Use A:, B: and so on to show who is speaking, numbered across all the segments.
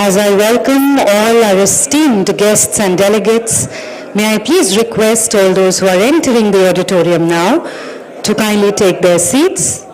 A: As I welcome all our esteemed guests and delegates, may I please request all those who are entering the auditorium now to kindly take their seats.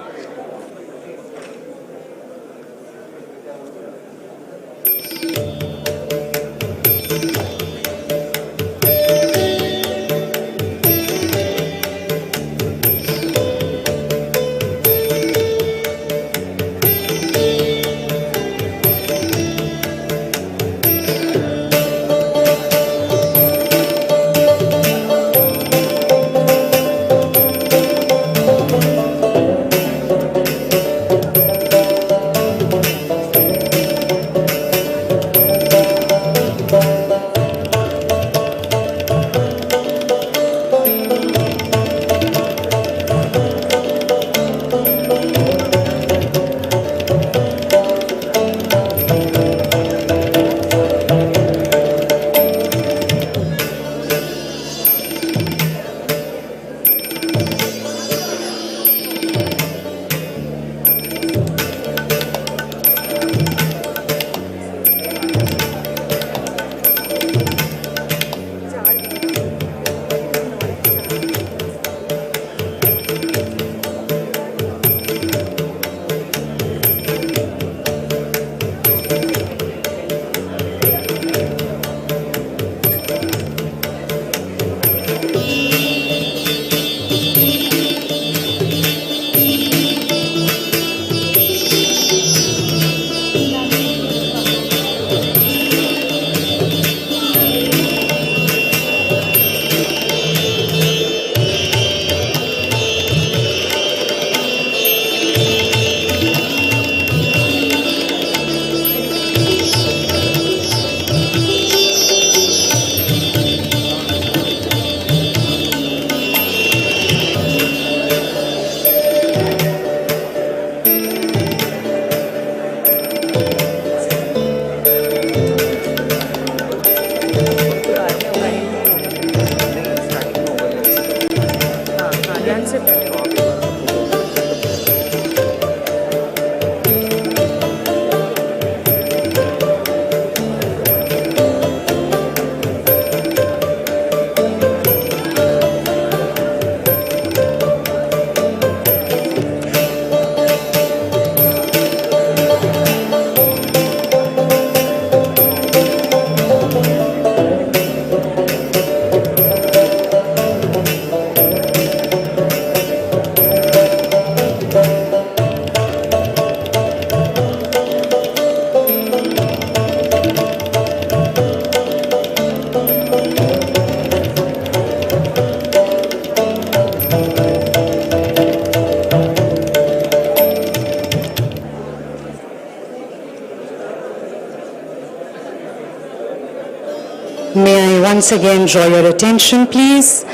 A: May I once again draw your attention, please?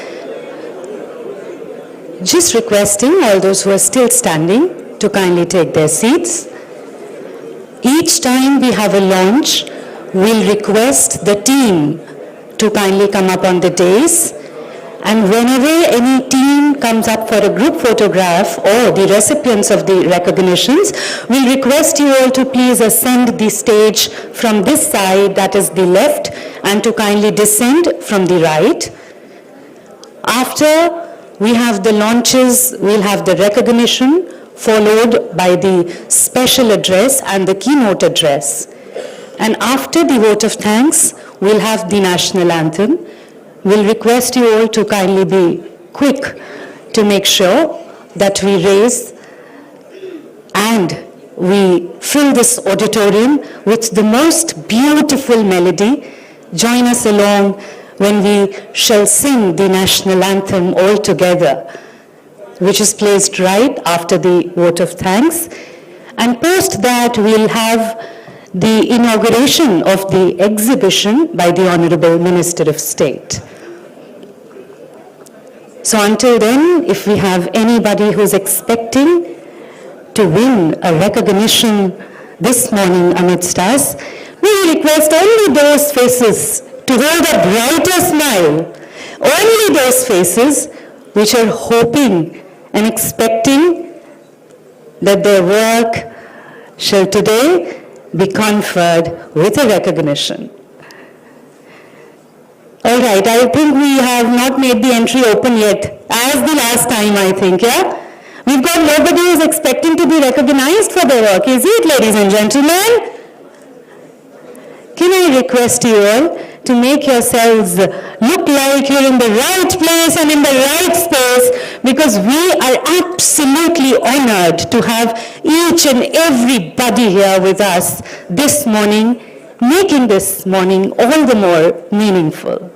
A: Just requesting all those who are still standing to kindly take their seats. Each time we have a launch, we'll request the team to kindly come up on the dais. And whenever any team comes up for a group photograph or the recipients of the recognitions, we'll request you all to please ascend the stage from this side, that is the left, and to kindly descend from the right. After we have the launches, we'll have the recognition followed by the special address and the keynote address. And after the vote of thanks, we'll have the national anthem. We'll request you all to kindly be quick to make sure that we raise and we fill this auditorium with the most beautiful melody. Join us along when we shall sing the national anthem all together, which is placed right after the vote of thanks. And post that, we'll have the inauguration of the exhibition by the Honorable Minister of State. So until then, if we have anybody who's expecting to win a recognition this morning amidst us, we request only those faces to hold a brighter smile, only those faces which are hoping and expecting that their work shall today be conferred with a recognition. All right, I think we have not made the entry open yet, as the last time, I think, yeah? We've got nobody who's expecting to be recognized for their work, is it, ladies and gentlemen? Can I request you all to make yourselves look like you're in the right place and in the right space, because we are absolutely honored to have each and everybody here with us this morning, making this morning all the more meaningful.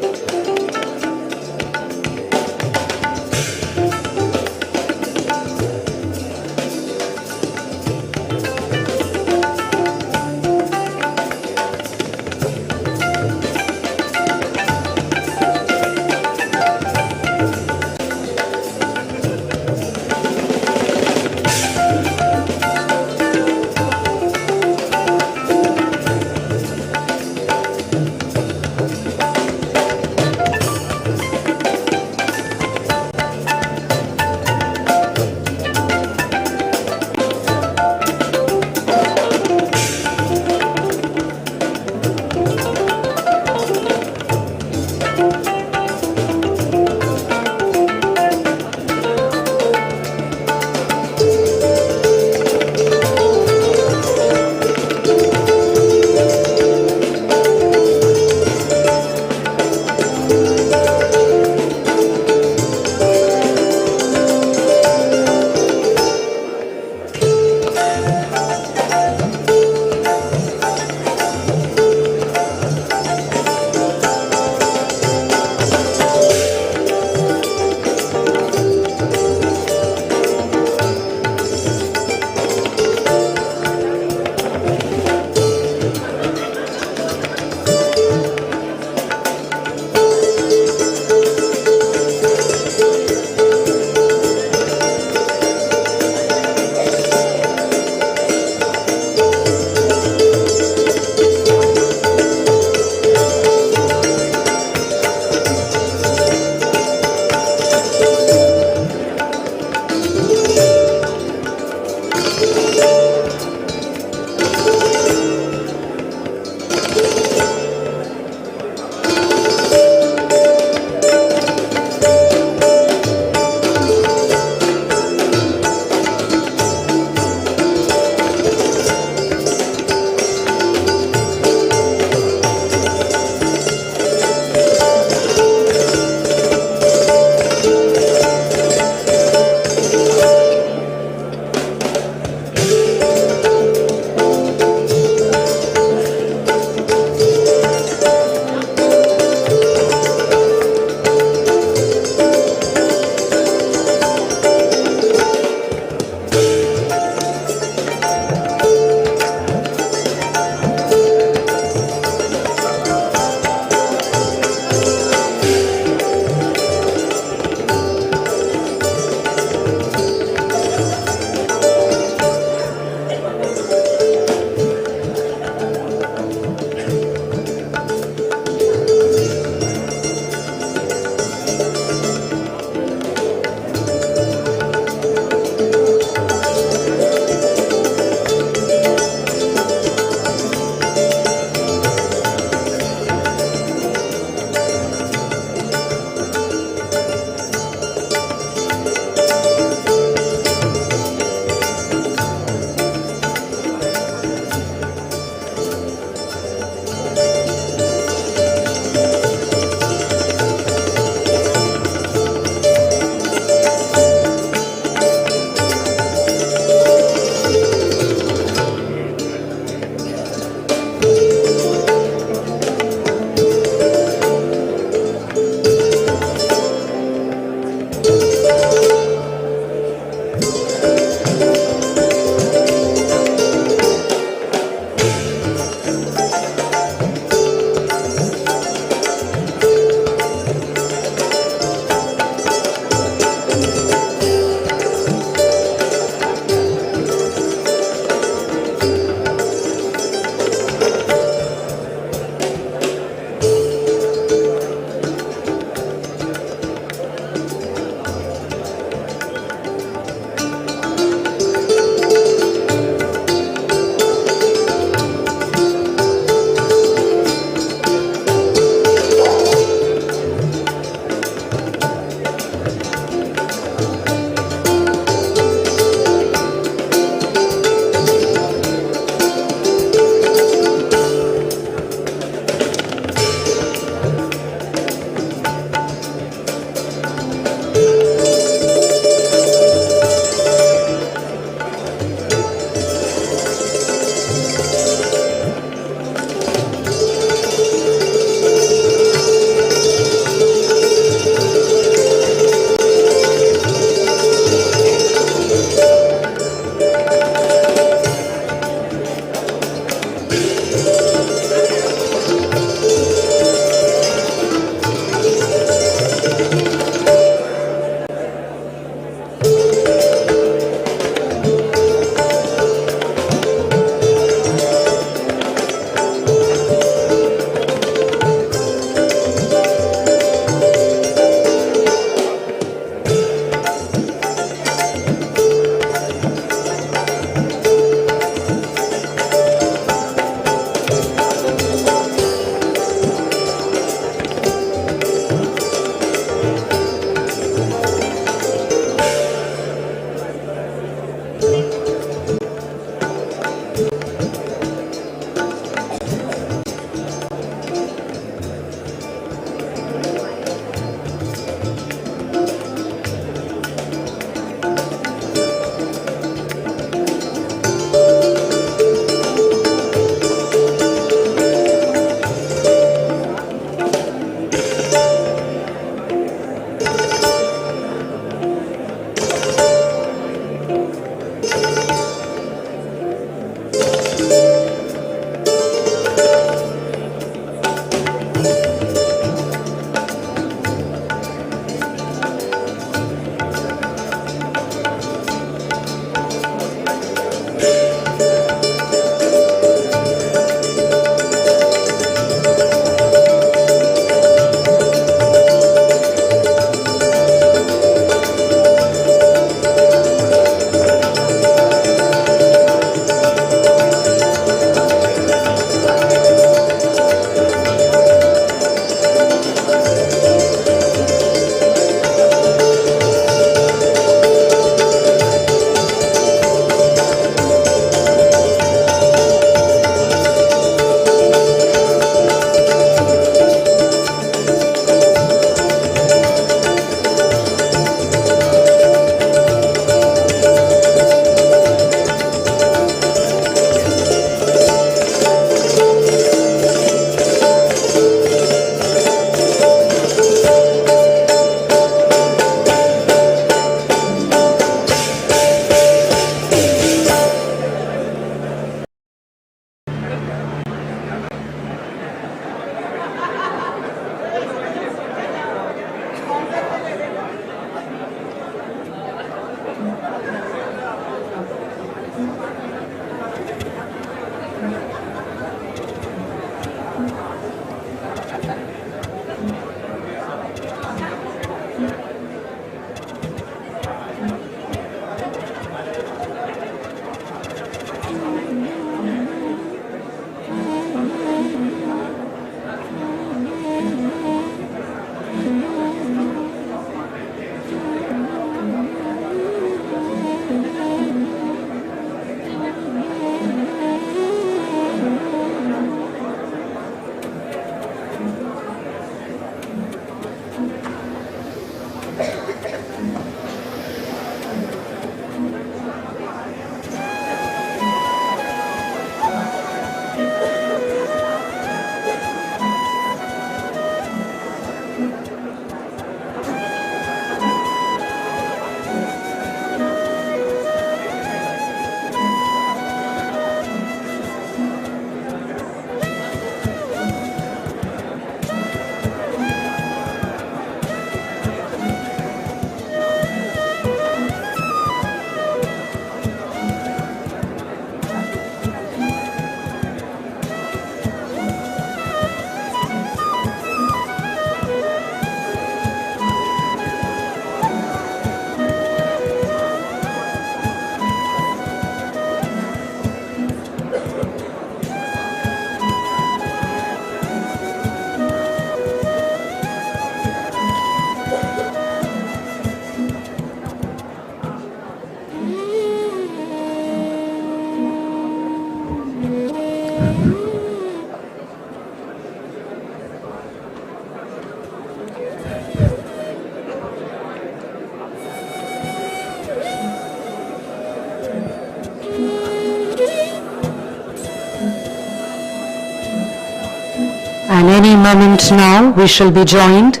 A: And any moment now, we shall be joined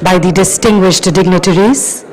A: by the distinguished dignitaries.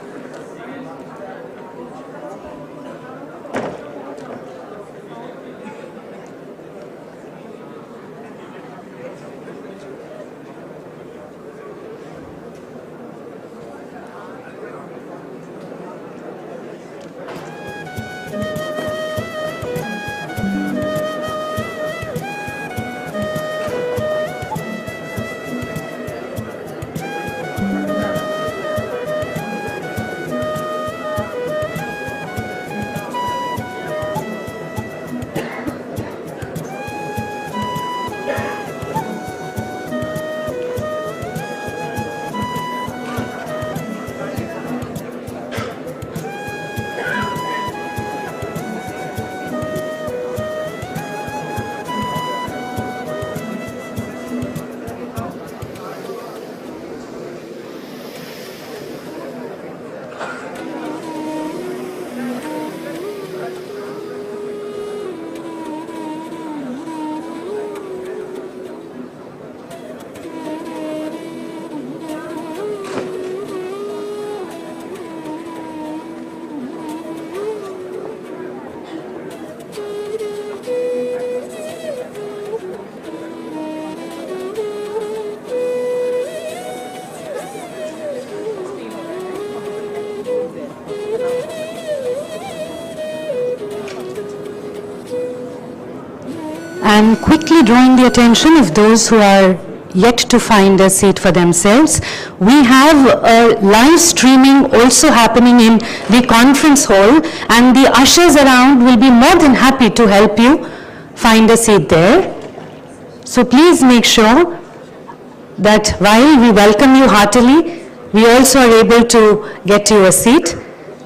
A: And quickly drawing the attention of those who are yet to find a seat for themselves, we have a live streaming also happening in the conference hall, and the ushers around will be more than happy to help you find a seat there. So please make sure that while we welcome you heartily, we also are able to get you a seat.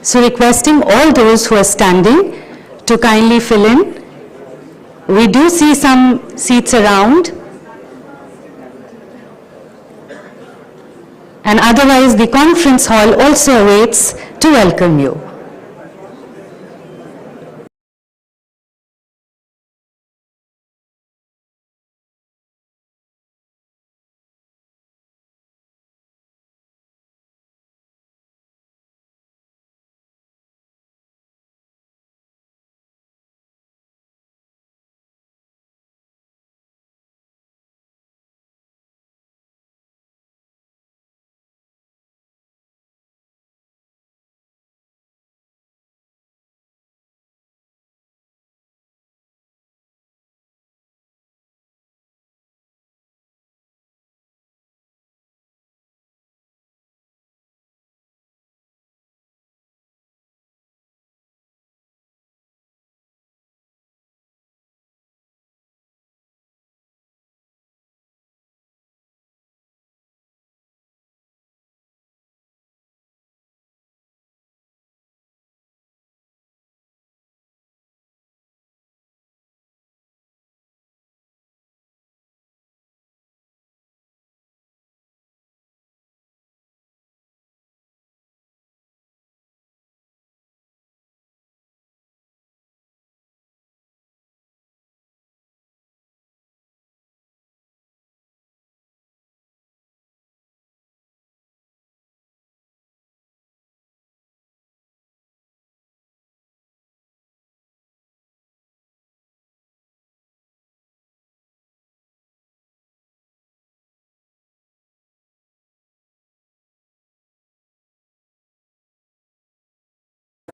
A: So requesting all those who are standing to kindly fill in. We do see some seats around, and otherwise the conference hall also awaits to welcome you.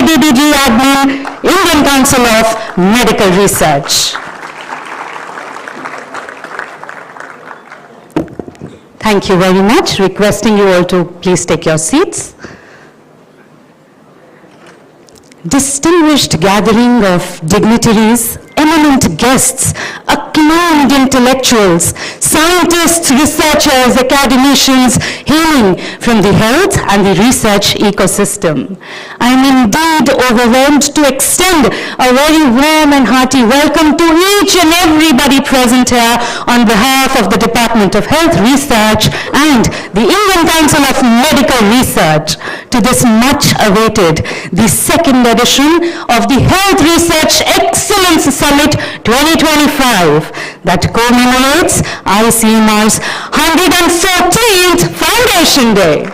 A: IDBG Admin, Indian Council of Medical Research. Thank you very much. Requesting you all to please take your seats. Distinguished gathering of dignitaries, eminent guests, acclaimed intellectuals, scientists, researchers, academicians hailing from the health and the research ecosystem. I am indeed overwhelmed to extend a very warm and hearty welcome to each and everybody present here on behalf of the Department of Health Research and the Indian Council of Medical Research to this much awaited, the second edition of the Health Research Excellence Summit 2025 that commemorates ICMR's 114th Foundation Day.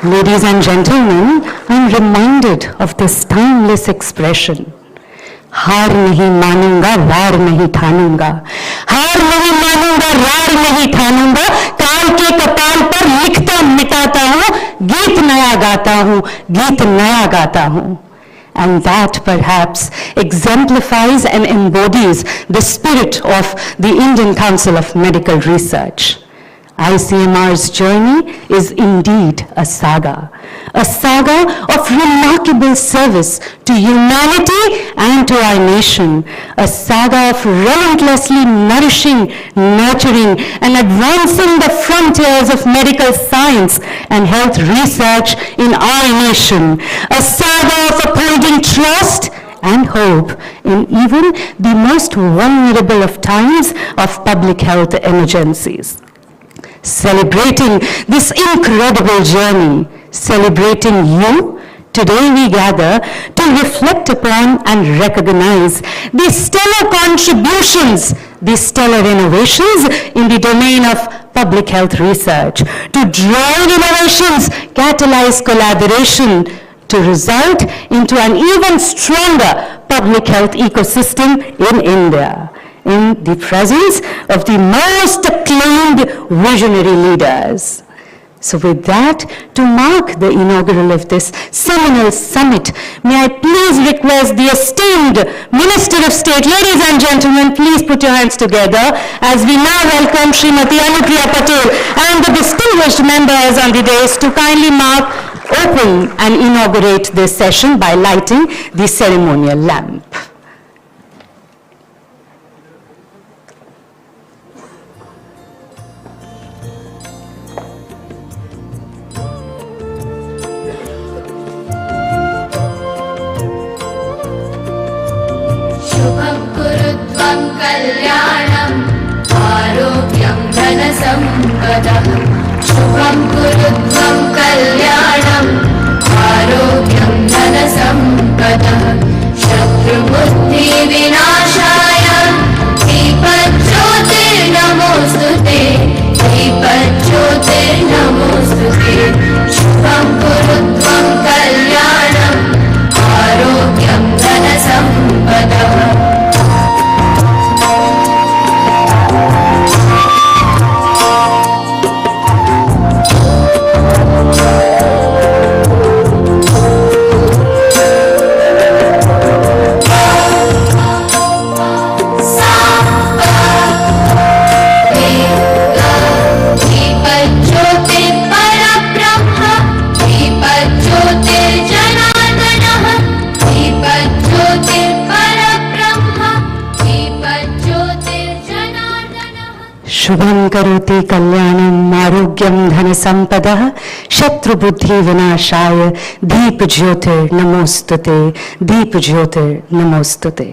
A: Ladies and gentlemen, I'm reminded of this timeless expression. हार नहीं मानूंगा, वार नहीं ठानूंगा, हार नहीं मानूंगा, वार नहीं ठानूंगा, काल के कपाल पर लिखता मिटाता हूँ, गीत नया गाता हूँ, गीत नया गाता हूँ. And that perhaps exemplifies and embodies the spirit of the Indian Council of Medical Research. ICMR's journey is indeed a saga of remarkable service to humanity and to our nation, a saga of relentlessly nourishing, nurturing, and advancing the frontiers of medical science and health research in our nation, a saga of upholding trust and hope in even the most vulnerable of times of public health emergencies. Celebrating this incredible journey, celebrating you, today we gather to reflect upon and recognize the stellar contributions, the stellar innovations in the domain of public health research, to drive innovations, catalyze collaboration, to result into an even stronger public health ecosystem in India, in the presence of the most acclaimed visionary leaders. So with that, to mark the inaugural of this seminal summit, may I please request the esteemed Minister of State, ladies and gentlemen, please put your hands together as we now welcome Srimati Anupriya Patel and the distinguished members on the dais to kindly mark, open and inaugurate this session by lighting the ceremonial lamp.
B: कल्याणं आरोग्यं धनसम्पदः शुभं कुरु त्वं कल्याणं आरोग्यं धनसम्पदः शत्रुबुद्धिविनाशाय दीपज्योतिर्नमोऽस्तुते दीपज्योतिर्नमोऽस्तुते शुभं कुरु त्वं कल्याणं आरोग्यं धनसम्पदः
A: शुभं करोति कल्याणं आरोग्यं धनसम्पदः शत्रुबुद्धिविनाशाय दीपज्योतिर्नमोस्तुते दीपज्योतिर्नमोस्तुते.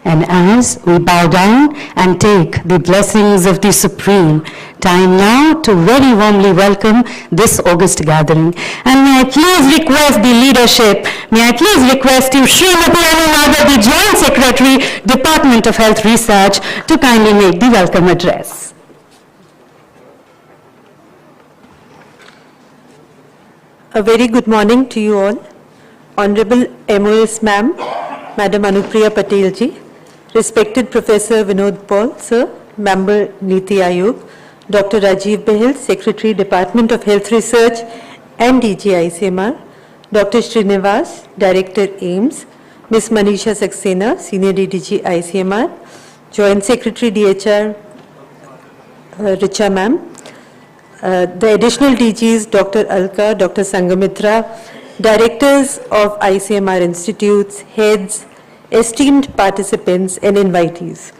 A: And as we bow down and take the blessings of the Supreme, time now to very warmly welcome this august gathering. And may I please request the leadership, may I please request you, Srimati Anupriya, the Joint Secretary, Department of Health Research, to kindly make the welcome address.
C: A very good morning to you all. Honorable MOS Ma'am, Madam Anupriya Patel ji, respected Professor Vinod Paul, Sir, Member Niti Ayog, Dr. Rajiv Behel, Secretary, Department of Health Research, and DG ICMR, Dr. Srinivas, Director AIMS, Ms. Manisha Saxena, Senior DDG ICMR, Joint Secretary DHR, Richa Ma'am, the additional DGs, Dr. Alka, Dr. Sangamitra, Directors of ICMR institutes, heads, esteemed participants and invitees.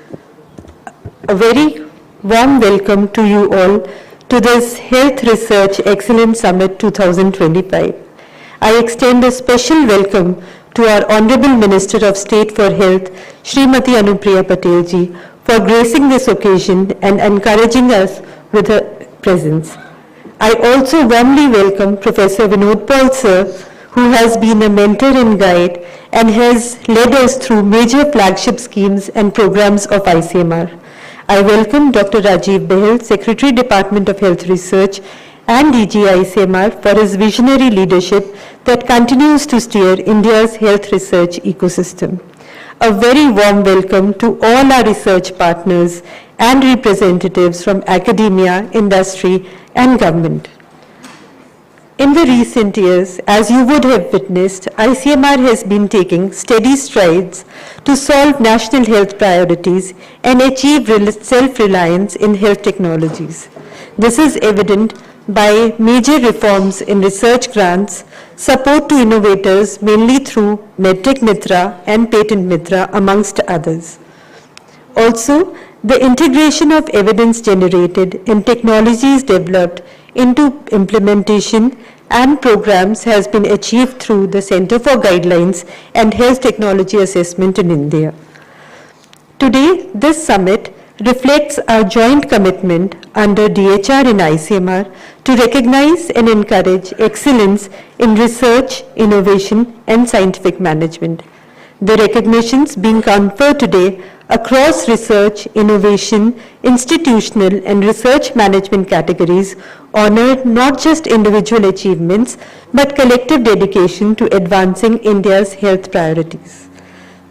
C: A very warm welcome to you all to this Health Research Excellence Summit 2025. I extend a special welcome to our Honorable Minister of State for Health, Srimati Anupriya Patel ji, for gracing this occasion and encouraging us with her presence. I also warmly welcome Professor Vinod Paul sir, who has been a mentor and guide and has led us through major flagship schemes and programs of ICMR. I welcome Dr. Rajiv Behel, Secretary Department of Health Research and DG ICMR for his visionary leadership that continues to steer India's health research ecosystem. A very warm welcome to all our research partners and representatives from academia, industry, and government. In the recent years, as you would have witnessed, ICMR has been taking steady strides to solve national health priorities and achieve self-reliance in health technologies. This is evident by major reforms in research grants, support to innovators mainly through MedTech Mitra and Patent Mitra, amongst others. Also, the integration of evidence generated in technologies developed into implementation and programs has been achieved through the Center for Guidelines and Health Technology Assessment in India. Today, this summit reflects our joint commitment under DHR and ICMR to recognize and encourage excellence in research, innovation, and scientific management. The recognitions being conferred today across research, innovation, institutional, and research management categories honor not just individual achievements, but collective dedication to advancing India's health priorities.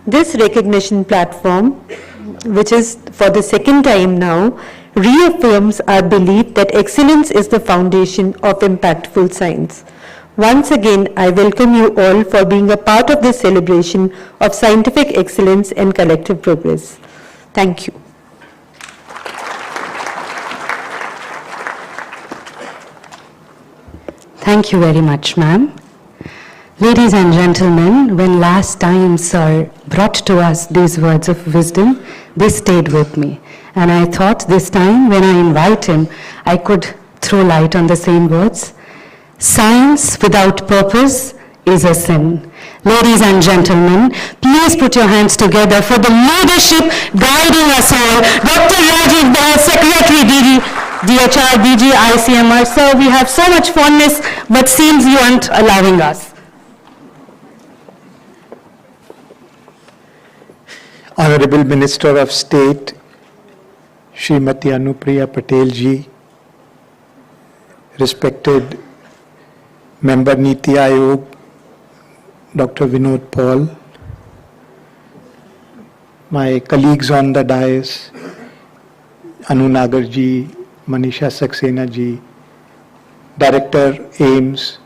C: This recognition platform, which is for the second time now, reaffirms our belief that excellence is the foundation of impactful science. Once again, I welcome you all for being a part of this celebration of scientific excellence and collective progress. Thank you.
A: Thank you very much, ma'am. Ladies and gentlemen, when last time Sir brought to us these words of wisdom, they stayed with me. And I thought this time when I invite him, I could throw light on the same words. Science without purpose is a sin. Ladies and gentlemen, please put your hands together for the leadership guiding us all, Dr. Rajiv Behel, Secretary DHR, DG, ICMR. Sir, we have so much fondness, but seems you aren't allowing us.
D: Honorable Minister of State, Srimati Anupriya Patel ji, respected Member Niti Aayog, Dr. Vinod Paul, my colleagues on the dais, Anu Nagar ji, Manisha Saxena ji, Director AIMS,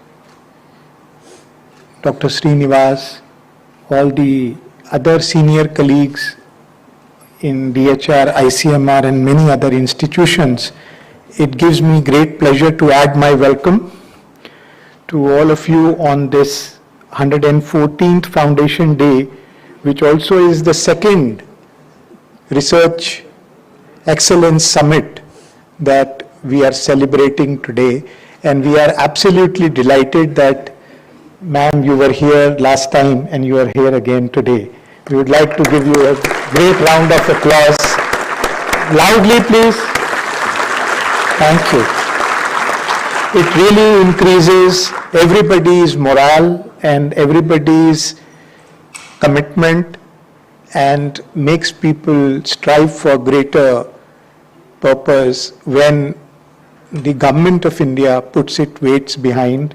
D: Dr. Srinivas, all the other senior colleagues in DHR, ICMR and many other institutions, it gives me great pleasure to add my welcome to all of you on this 114th Foundation Day, which also is the second Research Excellence Summit that we are celebrating today. And we are absolutely delighted that, ma'am, you were here last time and you are here again today. We would like to give you a great round of applause. Loudly, please. Thank you. It really increases everybody's morale and everybody's commitment and makes people strive for greater purpose when the government of India puts its weights behind,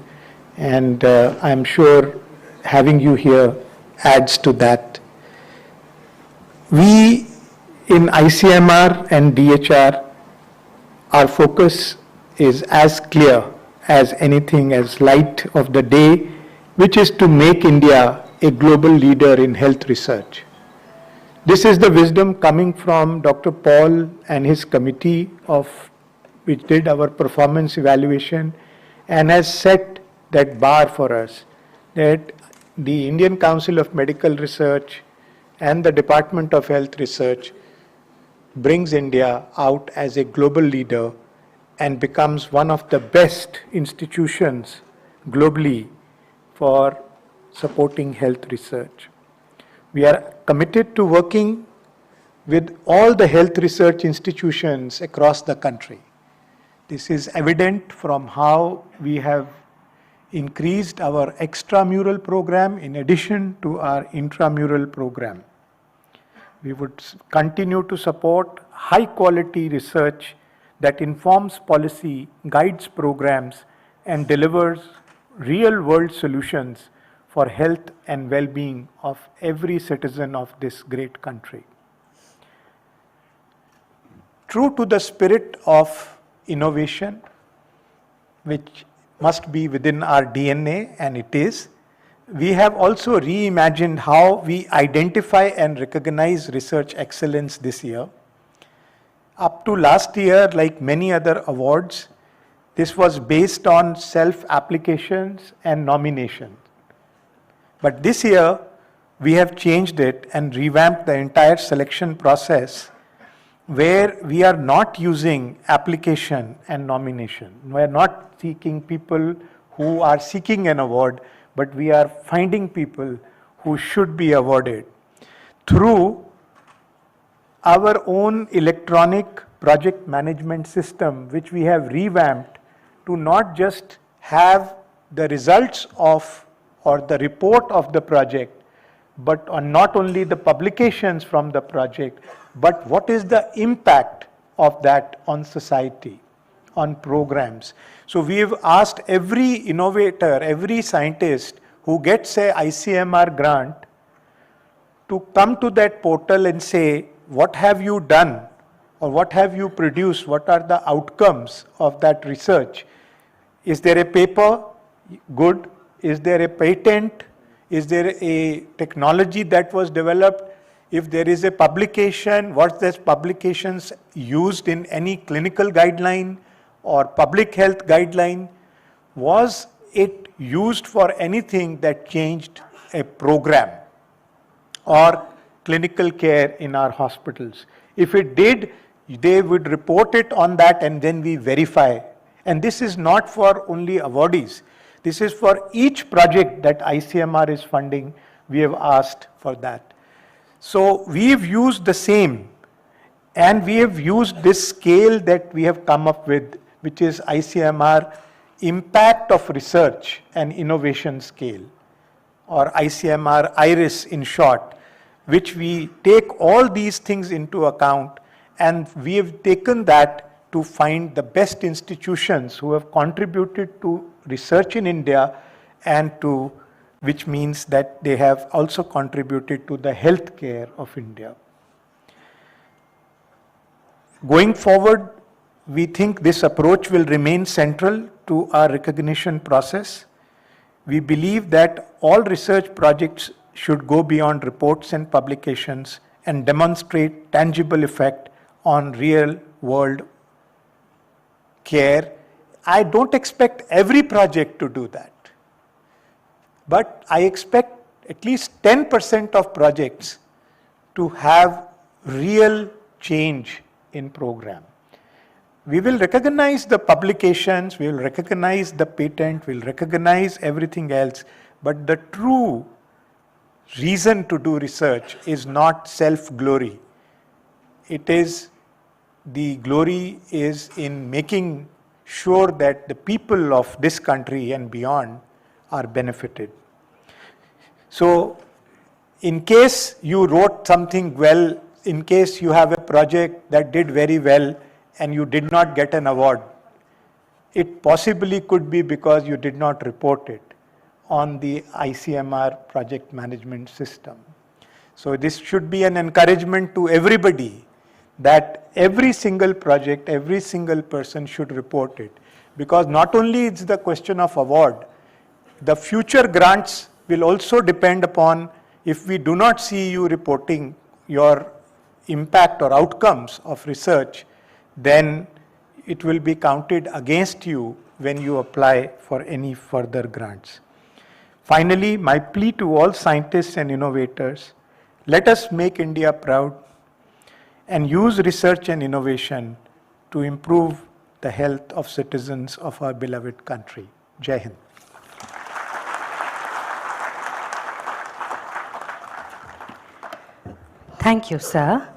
D: and I'm sure having you here adds to that. We in ICMR and DHR, our focus is as clear as anything as light of the day, which is to make India a global leader in health research. This is the wisdom coming from Dr. Paul and his committee which did our performance evaluation and has set that bar for us, that the Indian Council of Medical Research and the Department of Health Research brings India out as a global leader and becomes one of the best institutions globally for supporting health research. We are committed to working with all the health research institutions across the country. This is evident from how we have increased our extramural program in addition to our intramural program. We would continue to support high quality research that informs policy, guides programs, and delivers real world solutions for health and well-being of every citizen of this great country. True to the spirit of innovation, which must be within our DNA, and it is, we have also reimagined how we identify and recognize research excellence this year. Up to last year, like many other awards, this was based on self-applications and nominations. But this year, we have changed it and revamped the entire selection process, where we are not using application and nomination. We are not seeking people who are seeking an award, but we are finding people who should be awarded through our own electronic project management system, which we have revamped to not just have the results of or the report of the project, but on not only the publications from the project, but what is the impact of that on society, on programs. So we have asked every innovator, every scientist who gets a ICMR grant to come to that portal and say, what have you done or what have you produced? What are the outcomes of that research? Is there a paper? Good. Is there a patent? Is there a technology that was developed? If there is a publication, was this publications used in any clinical guideline or public health guideline? Was it used for anything that changed a program or clinical care in our hospitals? If it did, they would report it on that and then we verify. And this is not for only awardees. This is for each project that ICMR is funding, we have asked for that. So we've used the same, and we have used this scale that we have come up with, which is ICMR Impact of Research and Innovation Scale, or ICMR IRIS in short, which we take all these things into account, and we have taken that to find the best institutions who have contributed to research in India, and to which means that they have also contributed to the healthcare of India. Going forward, we think this approach will remain central to our recognition process. We believe that all research projects should go beyond reports and publications and demonstrate tangible effect on real world care. I don't expect every project to do that, but I expect at least 10% of projects to have real change in program. We will recognize the publications, we will recognize the patent, we will recognize everything else, but the true reason to do research is not self-glory. It is, the glory is in making sure that the people of this country and beyond are benefited. So, in case you wrote something well, in case you have a project that did very well and you did not get an award, it possibly could be because you did not report it on the ICMR project management system. So this should be an encouragement to everybody that every single project, every single person should report it. because not only it's the question of award, the future grants will also depend upon, if we do not see you reporting your impact or outcomes of research, then it will be counted against you when you apply for any further grants. Finally, my plea to all scientists and innovators, let us make India proud and use research and innovation to improve the health of citizens of our beloved country. Jai Hind.
A: Thank you, sir.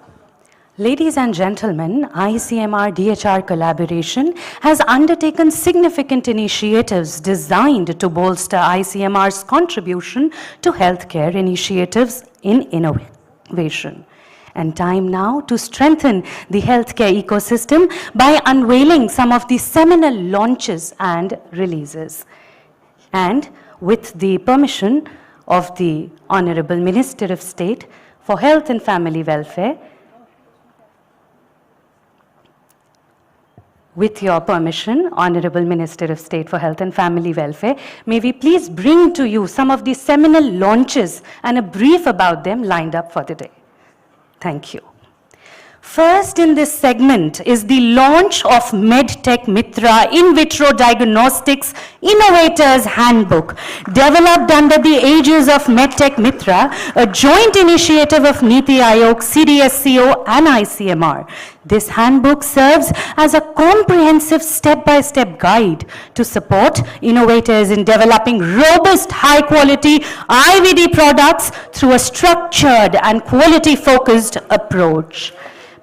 A: Ladies and gentlemen, ICMR DHR collaboration has undertaken significant initiatives designed to bolster ICMR's contribution to healthcare initiatives in innovation. And time now to strengthen the healthcare ecosystem by unveiling some of the seminal launches and releases. And with the permission of the Honorable Minister of State for Health and Family Welfare, with your permission, Honorable Minister of State for Health and Family Welfare, may we please bring to you some of the seminal launches and a brief about them lined up for the day. Thank you. First in this segment is the launch of MedTech Mitra In Vitro Diagnostics Innovators Handbook, developed under the aegis of MedTech Mitra, a joint initiative of NITI Aayog, CDSCO and ICMR. This handbook serves as a comprehensive step-by-step guide to support innovators in developing robust, high-quality IVD products through a structured and quality-focused approach.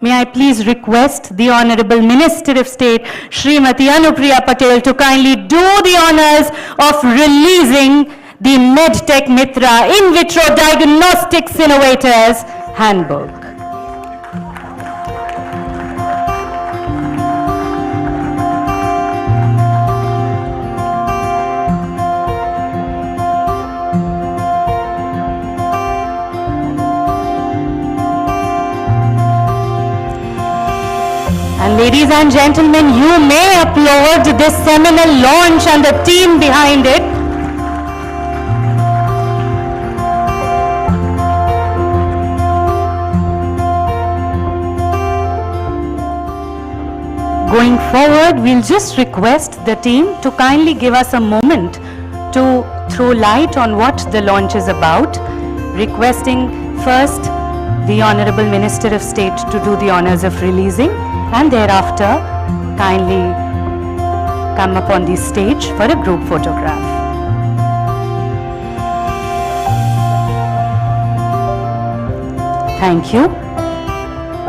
A: May I please request the Honorable Minister of State, Srimati Anupriya Patel, to kindly do the honors of releasing the MedTech Mitra In Vitro Diagnostics Innovators Handbook. And ladies and gentlemen, you may applaud this seminal launch and the team behind it. Going forward, we'll just request the team to kindly give us a moment to throw light on what the launch is about, requesting first the Honorable Minister of State to do the honors of releasing, and thereafter kindly come up on the stage for a group photograph. Thank you.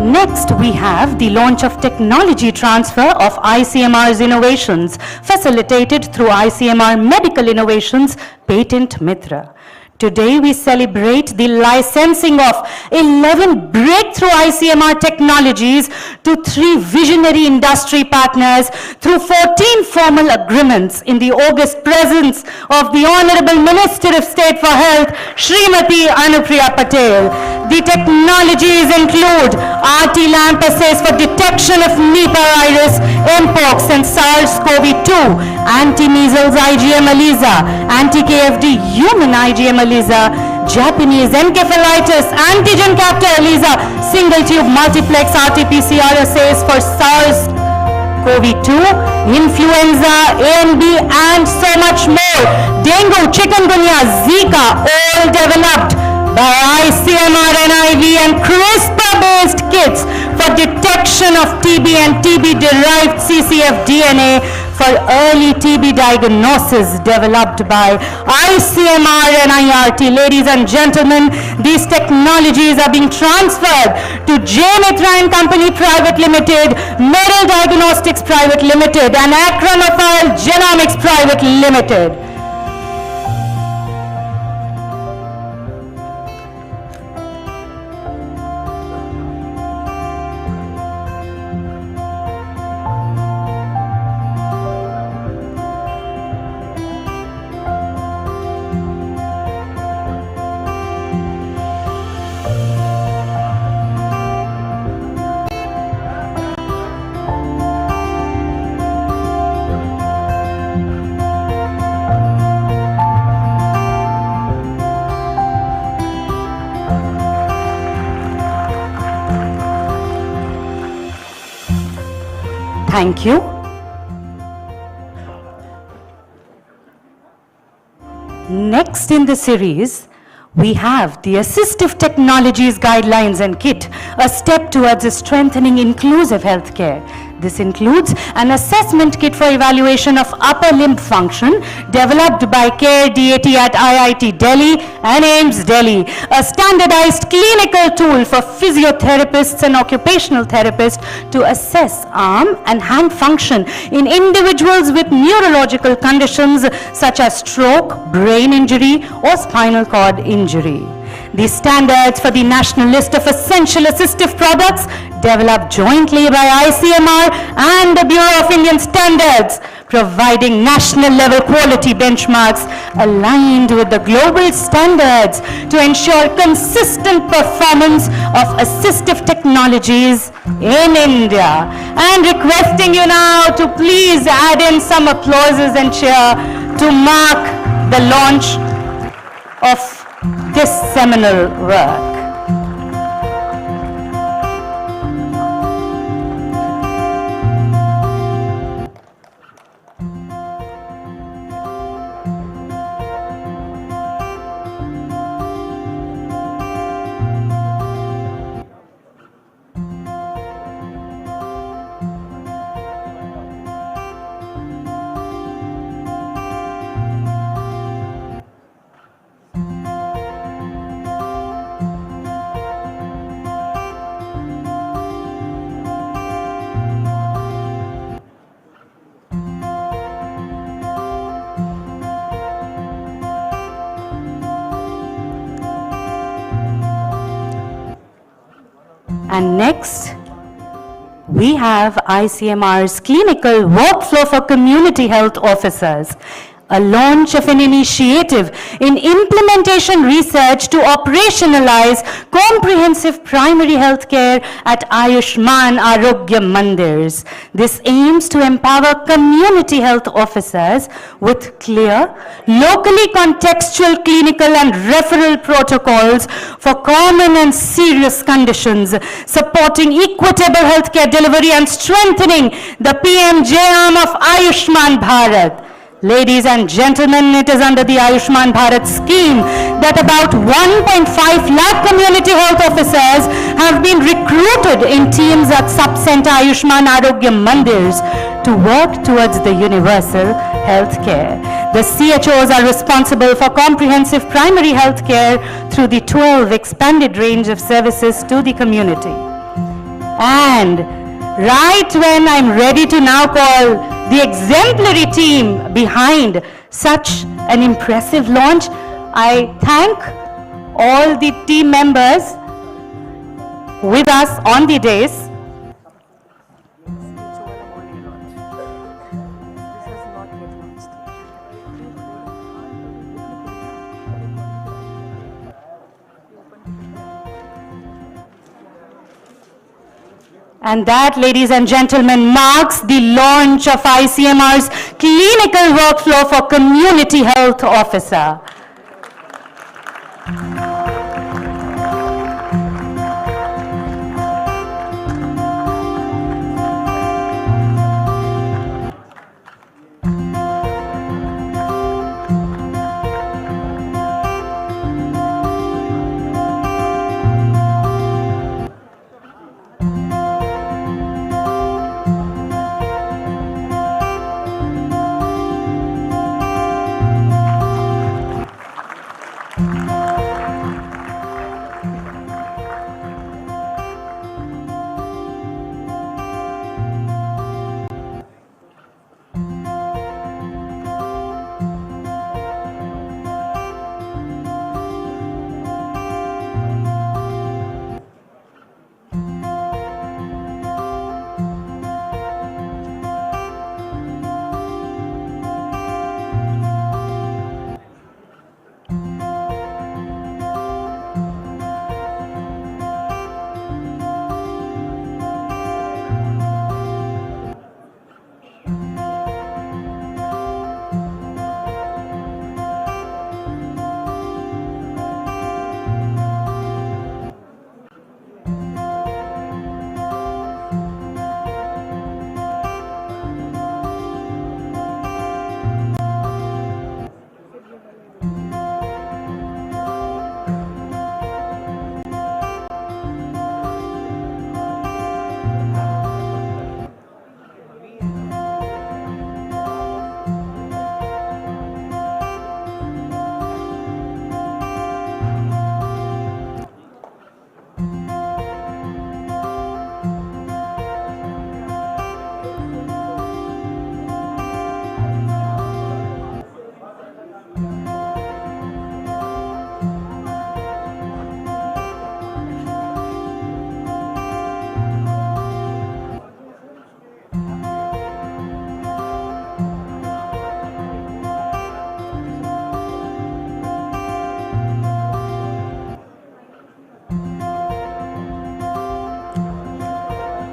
A: Next, we have the launch of technology transfer of ICMR's innovations, facilitated through ICMR Medical Innovations Patent Mitra. Today, we celebrate the licensing of 11 breakthrough ICMR technologies to 3 visionary industry partners through 14 formal agreements in the august presence of the Honorable Minister of State for Health, Srimati Anupriya Patel. The technologies include RT-LAMP assays for detection of Nipah virus, Mpox and SARS-CoV-2, anti-measles IgM ELISA, anti-KFD human IgM ELISA, Japanese encephalitis, antigen captor ELISA, single-tube multiplex RT-PCR assays for SARS-CoV-2, influenza, A and B, and so much more. Dengue, chikungunya, Zika, all developed by ICMR NIV and CRISPR-based kits for detection of TB and TB-derived CCF-DNA for early TB diagnosis, developed by ICMR and IRT. Ladies and gentlemen, these technologies are being transferred to J. Mitra and Company Private Limited, Merrill Diagnostics Private Limited, and Acronophile Genomics Private Limited. Thank you. Next in the series, we have the Assistive Technologies Guidelines and Kit, a step towards strengthening inclusive healthcare. This includes an assessment kit for evaluation of upper limb function developed by CARE DAT at IIT Delhi and AIIMS Delhi, a standardized clinical tool for physiotherapists and occupational therapists to assess arm and hand function in individuals with neurological conditions such as stroke, brain injury, or spinal cord injury. The standards for the National List of Essential Assistive Products developed jointly by ICMR and the Bureau of Indian Standards, providing national level quality benchmarks aligned with the global standards to ensure consistent performance of assistive technologies in India. And requesting you now to please add in some applauses and cheer to mark the launch of this seminal work. And next, we have ICMR's clinical workflow for community health officers, a launch of an initiative in implementation research to operationalize comprehensive primary health care at Ayushman Arogya Mandirs. This aims to empower community health officers with clear, locally contextual clinical and referral protocols for common and serious conditions, supporting equitable healthcare delivery and strengthening the PMJ arm of Ayushman Bharat. Ladies and gentlemen, it is under the Ayushman Bharat scheme that about 1.5 lakh community health officers have been recruited in teams at Sub-Center Ayushman Arogya Mandirs to work towards the universal health care. The CHOs are responsible for comprehensive primary health care through the 12 expanded range of services to the community. And right when I'm ready to now call the exemplary team behind such an impressive launch, I thank all the team members with us on the dais. And that, ladies and gentlemen, marks the launch of ICMR's clinical workflow for community health officer.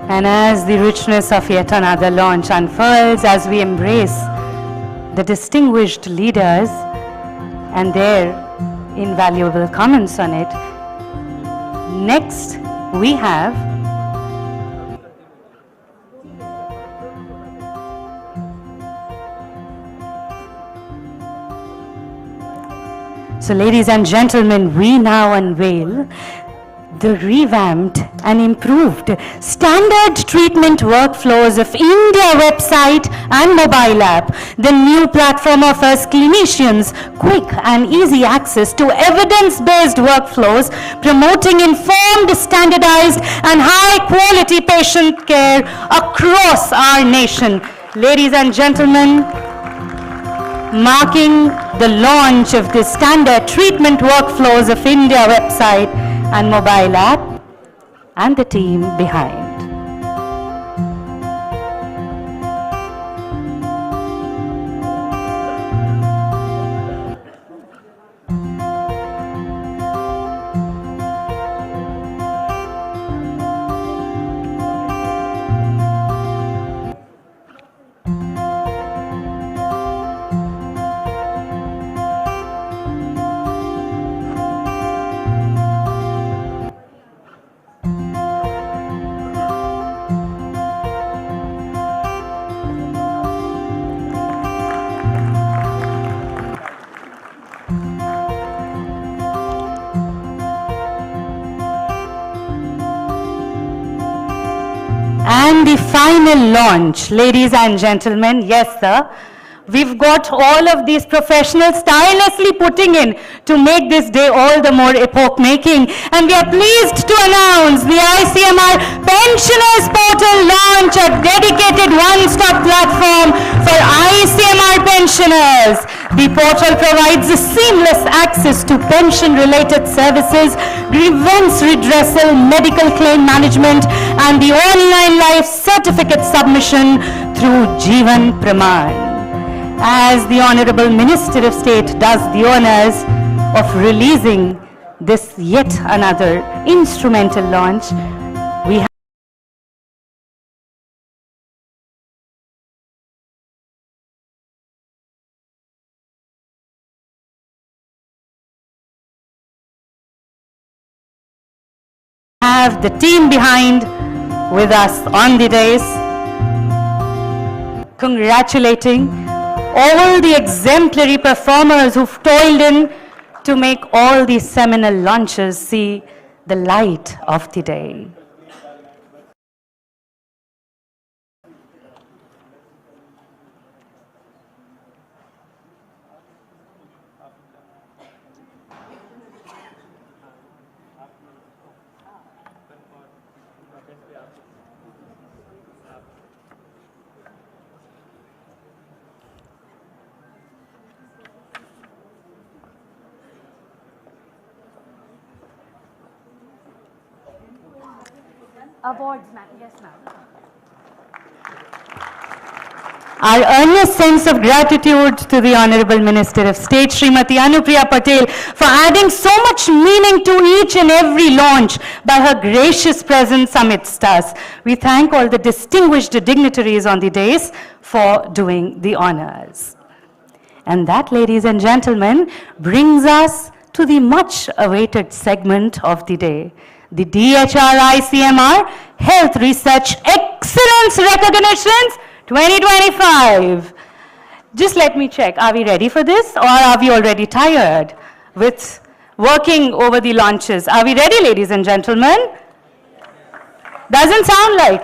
A: And as the richness of yet another launch unfurls, as we embrace the distinguished leaders and their invaluable comments on it, next we have So ladies and gentlemen, we now unveil the revamped and improved standard treatment workflows of India website and mobile app. The new platform offers clinicians quick and easy access to evidence-based workflows, promoting informed, standardized and high-quality patient care across our nation. Ladies and gentlemen, marking the launch of the standard treatment workflows of India website and mobile app, and the team behind. And the final launch, ladies and gentlemen, yes sir, we've got all of these professionals tirelessly putting in to make this day all the more epoch-making. And we are pleased to announce the ICMR Pensioners Portal launch, a dedicated one-stop platform for ICMR pensioners. The portal provides seamless access to pension-related services, grievance redressal, medical claim management, and the online life certificate submission through Jeevan Praman. As the Honorable Minister of State does the honors of releasing this yet another instrumental launch, we have the team behind with us on the dais, congratulating all the exemplary performers who've toiled in to make all these seminal launches see the light of the day. Awards, ma'am. Yes, ma'am. Our earnest sense of gratitude to the Honorable Minister of State, Srimati Anupriya Patel, for adding so much meaning to each and every launch by her gracious presence amidst us. We thank all the distinguished dignitaries on the dais for doing the honors. And that, ladies and gentlemen, brings us to the much awaited segment of the day, the DHR ICMR Health Research Excellence Recognitions 2025. Just let me check, are we ready for this, or are we already tired with working over the launches? Are we ready, ladies and gentlemen? Doesn't sound like.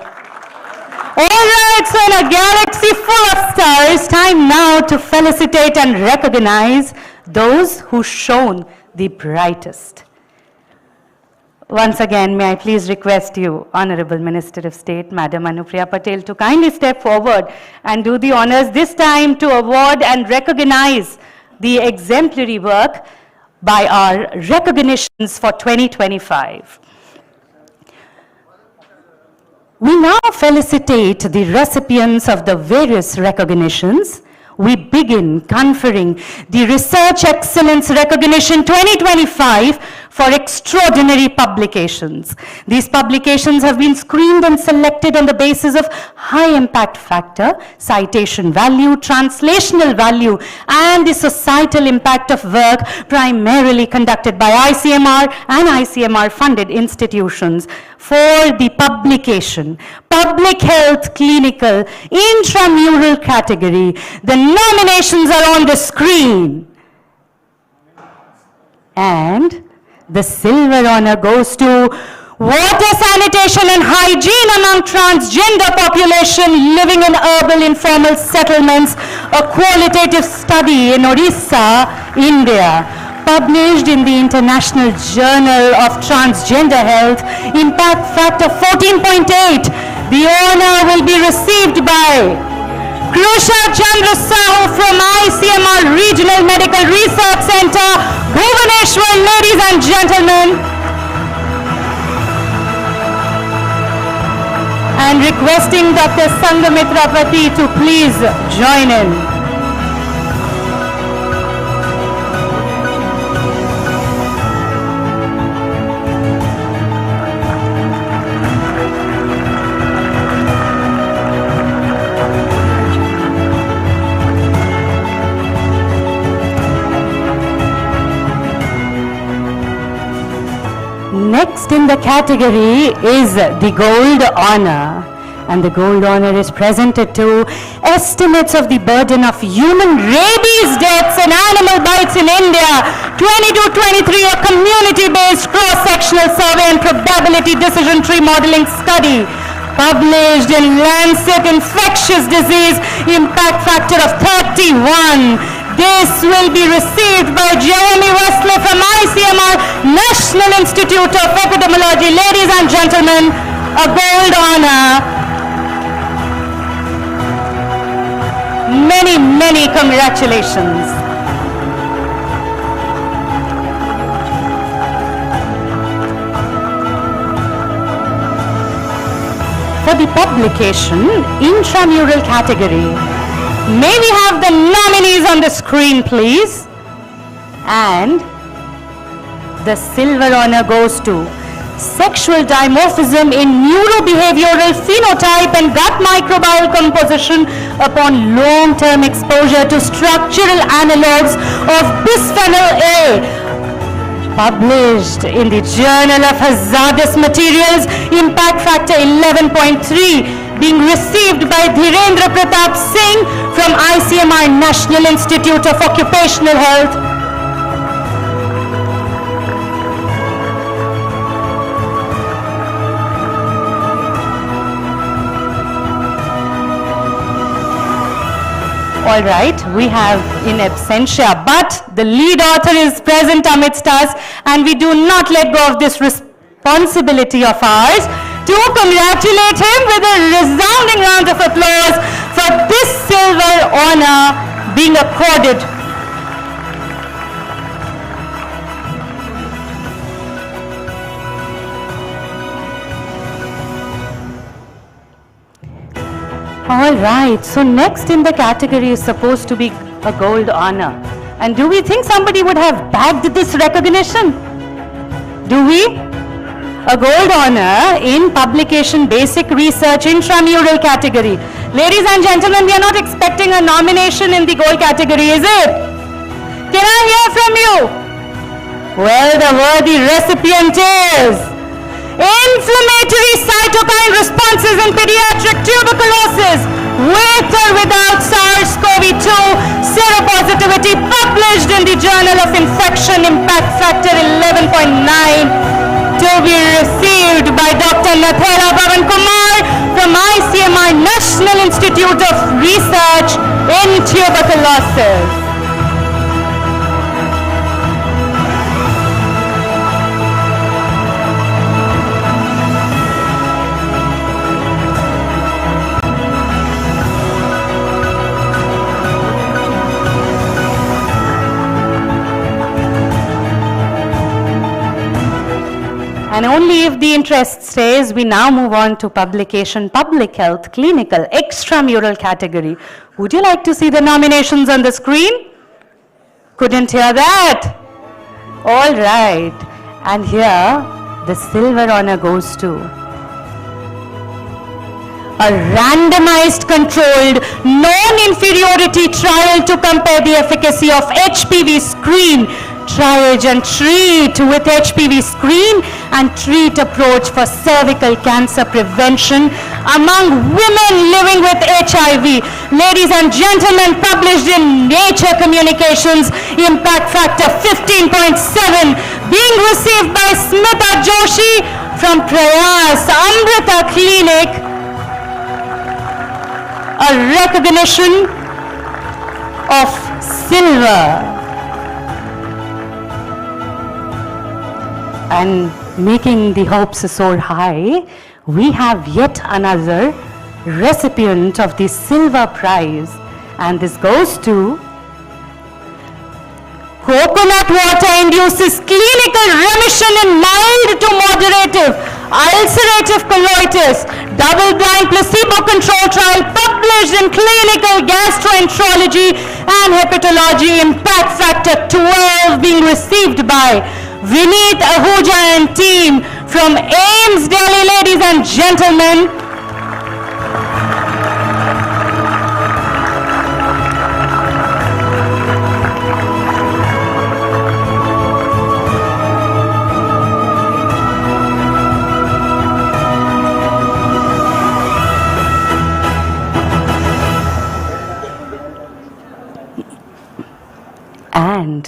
A: All right, so in a galaxy full of stars, time now to felicitate and recognize those who shone the brightest. Once again, may I please request you, Honorable Minister of State, Madam Anupriya Patel, to kindly step forward and do the honors, this time to award and recognize the exemplary work by our recognitions for 2025. We now felicitate the recipients of the various recognitions. We begin conferring the Research Excellence Recognition 2025 for extraordinary publications. These publications have been screened and selected on the basis of high impact factor, citation value, translational value, and the societal impact of work primarily conducted by ICMR and ICMR funded institutions. For the publication, Public Health Clinical Intramural category, the nominations are on the screen. And the silver honor goes to water sanitation and hygiene among transgender population living in urban informal settlements, a qualitative study in Orissa, India. Published in the International Journal of Transgender Health, impact factor 14.8. The honor will be received by Krusha Chandra Sahu from ICMR Regional Medical Research Center, Bhubaneswar, ladies and gentlemen. And requesting Dr. Sangamitra Pati to please join in. Next in the category is the Gold Honor. And the Gold Honor is presented to estimates of the burden of human rabies deaths and animal bites in India. 22-23, a community-based cross-sectional survey and probability decision tree modeling study. Published in Lancet Infectious Disease, impact factor of 31. This will be received by Jeremy Wesley from ICMR National Institute of Epidemiology. Ladies and gentlemen, a gold honor. Many, many congratulations. For the publication, intramural category, may we have the nominees on the screen, please? And the silver honor goes to sexual dimorphism in neurobehavioral phenotype and gut microbial composition upon long-term exposure to structural analogues of bisphenol A. Published in the Journal of Hazardous Materials, impact factor 11.3, being received by Dhirendra Pratap Singh from ICMR National Institute of Occupational Health. All right, we have in absentia, but the lead author is present amidst us, and we do not let go of this responsibility of ours to congratulate him with a resounding round of applause for this silver honor being accorded. All right, so next in the category is supposed to be a gold honor. And do we think somebody would have bagged this recognition? Do we? A gold honor in publication basic research intramural category. Ladies and gentlemen, we are not expecting a nomination in the gold category, is it? Can I hear from you? Well, the worthy recipient is inflammatory cytokine responses in pediatric tuberculosis, with or without SARS-CoV-2 seropositivity, published in the Journal of Infection, impact factor 11.9, to be received by Dr. Nathela Bhavan Kumar from ICMR National Institute of Research in Tuberculosis. And only if the interest stays, we now move on to publication Public Health Clinical Extramural category. Would you like to see the nominations on the screen? Couldn't hear that? All right. And here, the silver honor goes to a randomized, controlled, non-inferiority trial to compare the efficacy of HPV screen, triage and treat with HPV screen and treat approach for cervical cancer prevention among women living with HIV. Ladies and gentlemen, published in Nature Communications, impact factor 15.7, being received by Smita Joshi from Prayas Amrita Clinic, a recognition of silver. And making the hopes soar high, we have yet another recipient of the silver prize, and this goes to coconut water induces clinical remission in mild to moderative ulcerative colitis, double-blind placebo-controlled trial published in Clinical Gastroenterology and Hepatology, impact factor 12, being received by Vineet Ahuja and team from AIIMS Delhi, ladies and gentlemen. And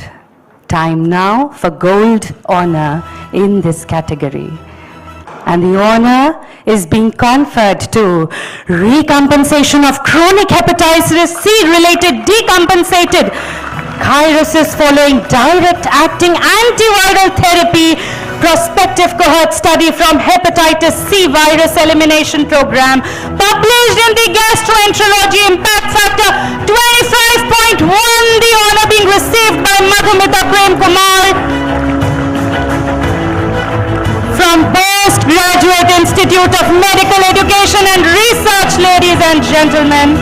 A: time now for gold honor in this category. And the honor is being conferred to recompensation of chronic hepatitis C-related decompensated viruses following direct acting antiviral therapy, prospective cohort study from hepatitis C virus elimination program, published in the Gastroenterology, impact factor 25.1, the honor being received by Madhumita Prem Kumar from Postgraduate Institute of Medical Education and Research, ladies and gentlemen.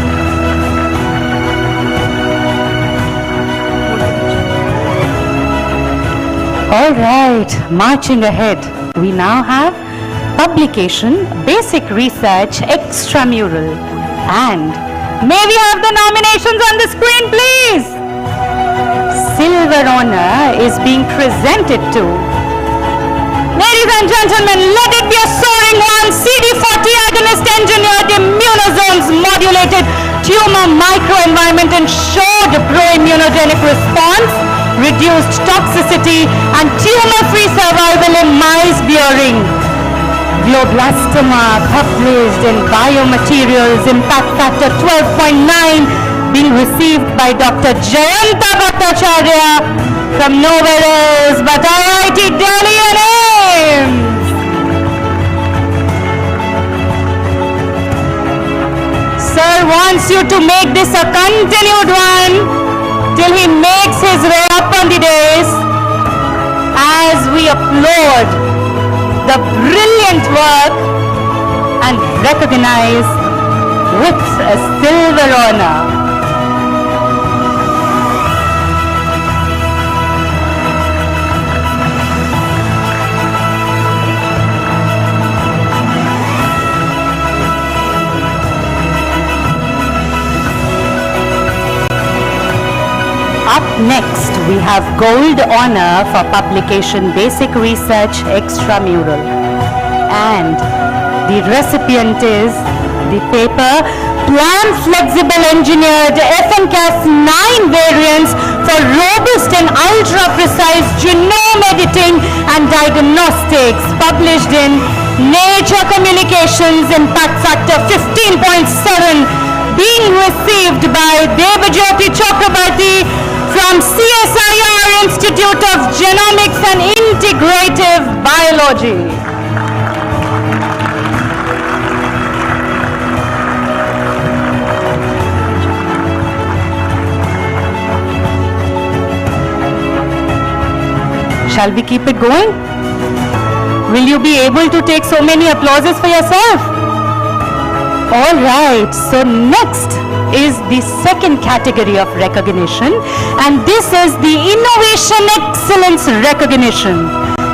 A: All right, marching ahead, we now have publication, basic research, extramural. And may we have the nominations on the screen, please? Silver honor is being presented to, ladies and gentlemen, let it be a soaring one, CD40 agonist engineered immunosomes modulated tumor microenvironment ensured pro-immunogenic response, reduced toxicity and tumor-free survival in mice bearing glioblastoma, published in Biomaterials, impact factor 12.9, being received by Dr. Jayanta Bhattacharya from nowhere else but IIT Delhi and AIIMS. Sir wants you to make this a continued one till he makes his way up on the dais as we applaud the brilliant work and recognize with a silver honor. Up next, we have gold honor for publication Basic Research Extramural. And the recipient is the paper Plant Flexible Engineered FNCAS 9 variants for robust and ultra-precise genome editing and diagnostics, published in Nature Communications, impact factor 15.7, being received by Debajyoti Chakrabarti from CSIR Institute of Genomics and Integrative Biology. Shall we keep it going? Will you be able to take so many applauses for yourself? All right, so next is the second category of recognition, and this is the Innovation Excellence Recognition.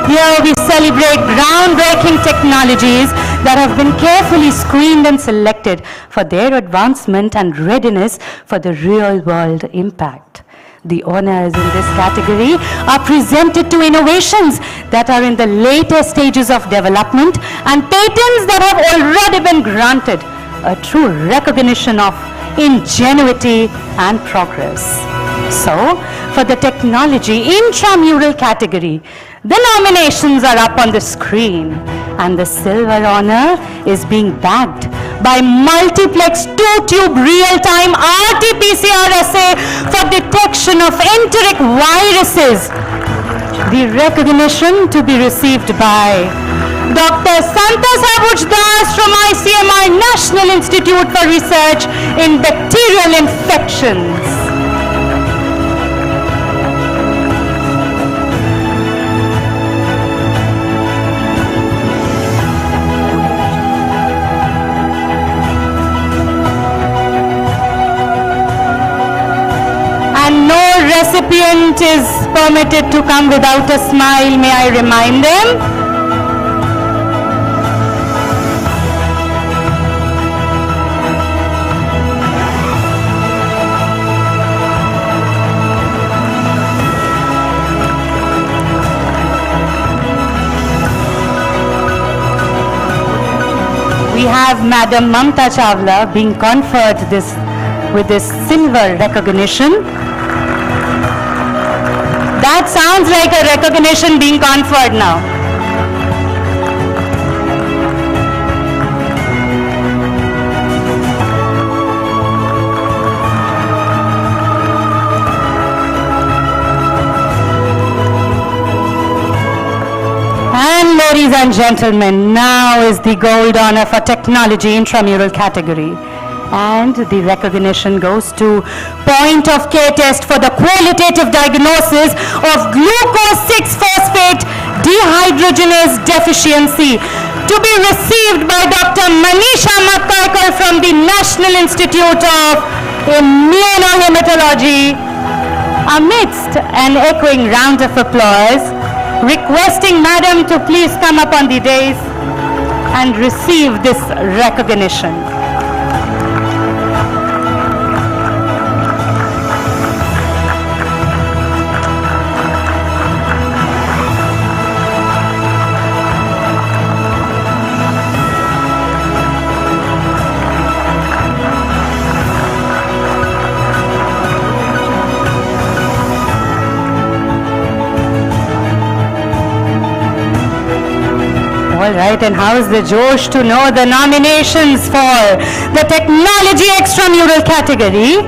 A: Here we celebrate groundbreaking technologies that have been carefully screened and selected for their advancement and readiness for the real-world impact. The honors in this category are presented to innovations that are in the later stages of development and patents that have already been granted, a true recognition of ingenuity and progress. So, for the technology intramural category, the nominations are up on the screen, and the silver honor is being bagged by multiplex two-tube real-time RT-PCR assay for detection of enteric viruses. The recognition to be received by Dr. Santos Das from ICMR National Institute for Research in Bacterial Infections. And no recipient is permitted to come without a smile, may I remind them? We have Madam Mamta Chawla being conferred with this silver recognition. That sounds like a recognition being conferred now. And ladies and gentlemen, now is the gold honor for technology intramural category. And the recognition goes to point of care test for the qualitative diagnosis of glucose 6-phosphate dehydrogenase deficiency, to be received by Dr. Manisha Matkarkar from the National Institute of Immunohematology. Amidst an echoing round of applause, requesting Madam to please come up on the dais and receive this recognition. All right, and how's the Josh to know the nominations for the technology extramural category?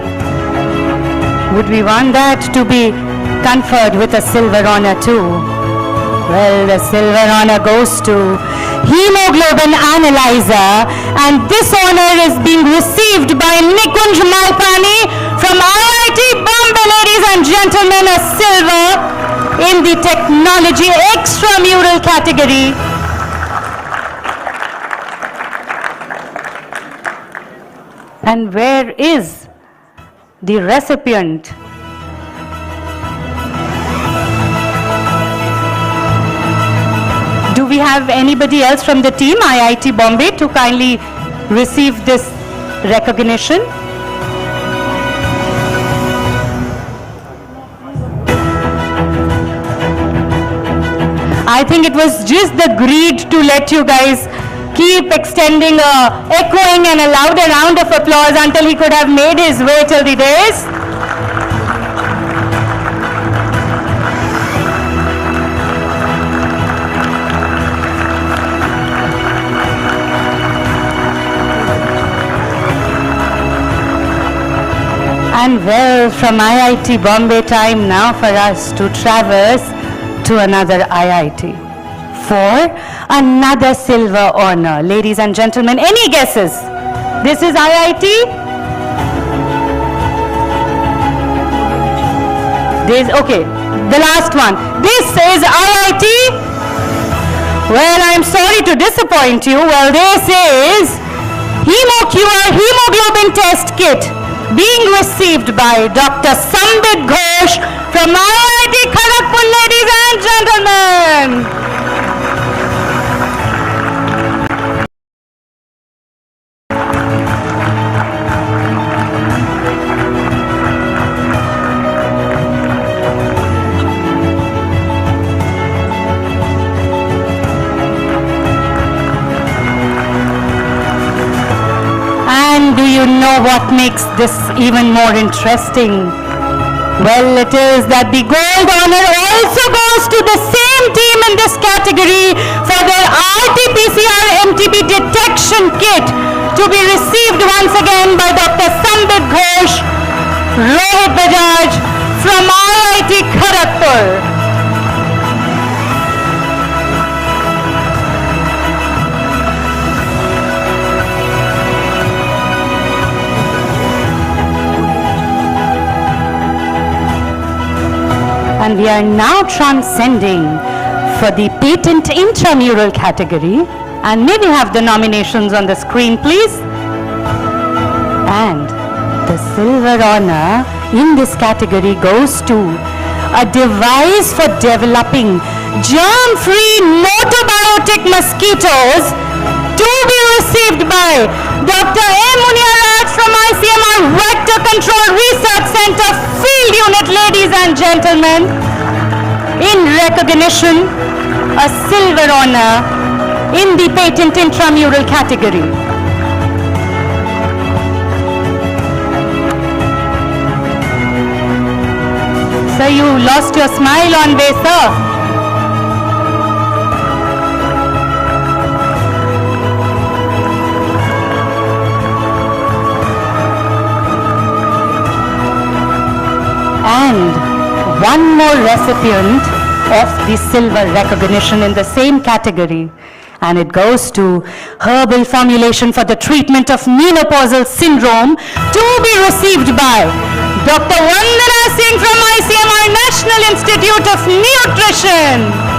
A: Would we want that to be conferred with a silver honor too? Well, the silver honor goes to hemoglobin analyzer, and this honor is being received by Nikunj Malpani from IIT Bombay. Ladies and gentlemen, a silver in the technology extramural category. And where is the recipient? Do we have anybody else from the team, IIT Bombay, to kindly receive this recognition? I think it was just the greed to let you guys keep extending echoing and a louder round of applause until he could have made his way till the dais. And well, from IIT Bombay, time now for us to traverse to another IIT for another silver honor. Ladies and gentlemen, any guesses? This is IIT? Okay, the last one. This is IIT? Well, I'm sorry to disappoint you. Well, this is HemoQR hemoglobin test kit being received by Dr. Sambit Ghosh from IIT Kharagpur, ladies and gentlemen. do you know what makes this even more interesting? Well, it is that the gold honor also goes to the same team in this category for their RT-PCR MTB detection kit, to be received once again by Dr. Sambit Ghosh, Rohit Bajaj from IIT Kharagpur. And we are now transcending for the patent intramural category. And may we have the nominations on the screen, please? And the silver honor in this category goes to a device for developing germ-free motobiotic mosquitoes, to be received by Dr. A. Muniraj from ICMR Vector Control Research Center Field Unit, ladies and gentlemen. In recognition, a silver honor in the patent intramural category. Sir, you lost your smile on way, sir. And one more recipient of the silver recognition in the same category, and it goes to herbal formulation for the treatment of menopausal syndrome, to be received by Dr. Vandana Singh from ICMR National Institute of Nutrition.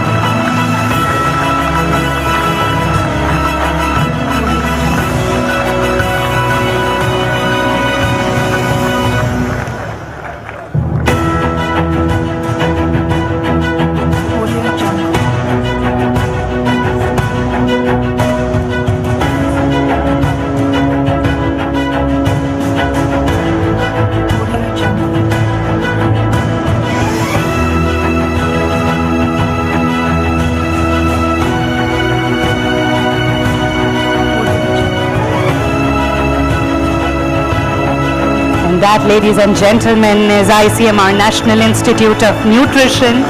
A: That, ladies and gentlemen, is ICMR National Institute of Nutrition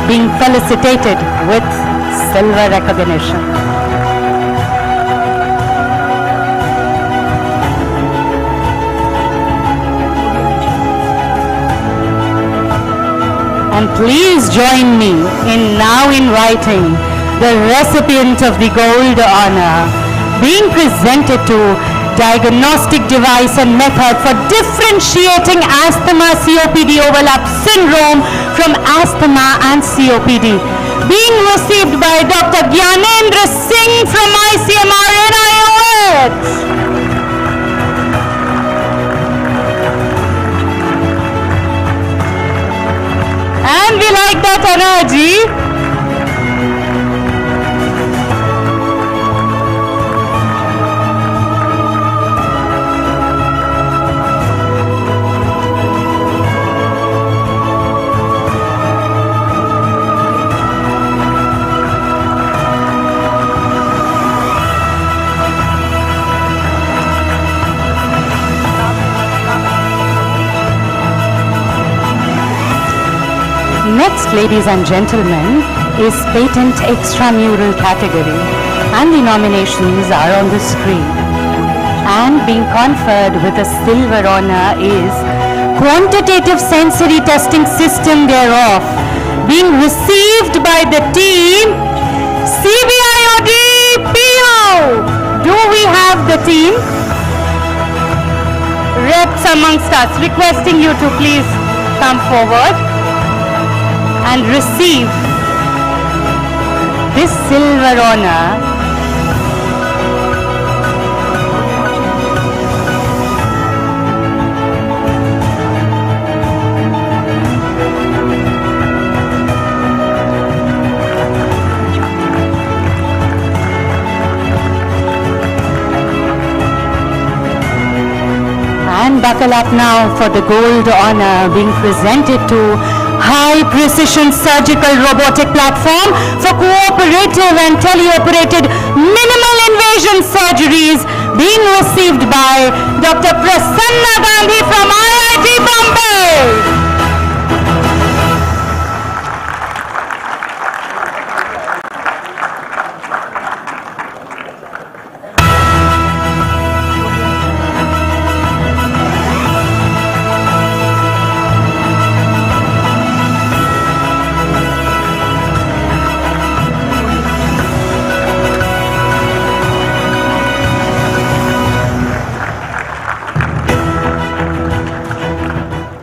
A: being felicitated with silver recognition. And please join me in now inviting the recipient of the gold honor, being presented to diagnostic device and method for differentiating asthma COPD overlap syndrome from asthma and COPD, being received by Dr. Gyanendra Singh from ICMR NIOH. And we like that energy. Next, ladies and gentlemen, is patent extramural category, and the nominations are on the screen. And being conferred with a silver honor is quantitative sensory testing system thereof, being received by the team CBIOD PO. Do we have the team reps amongst us? Requesting you to please come forward and receive this silver honor. And buckle up now for the gold honor being presented to High Precision Surgical Robotic Platform for cooperative and teleoperated minimal invasion surgeries, being received by Dr. Prasanna Gandhi from IIT Bombay.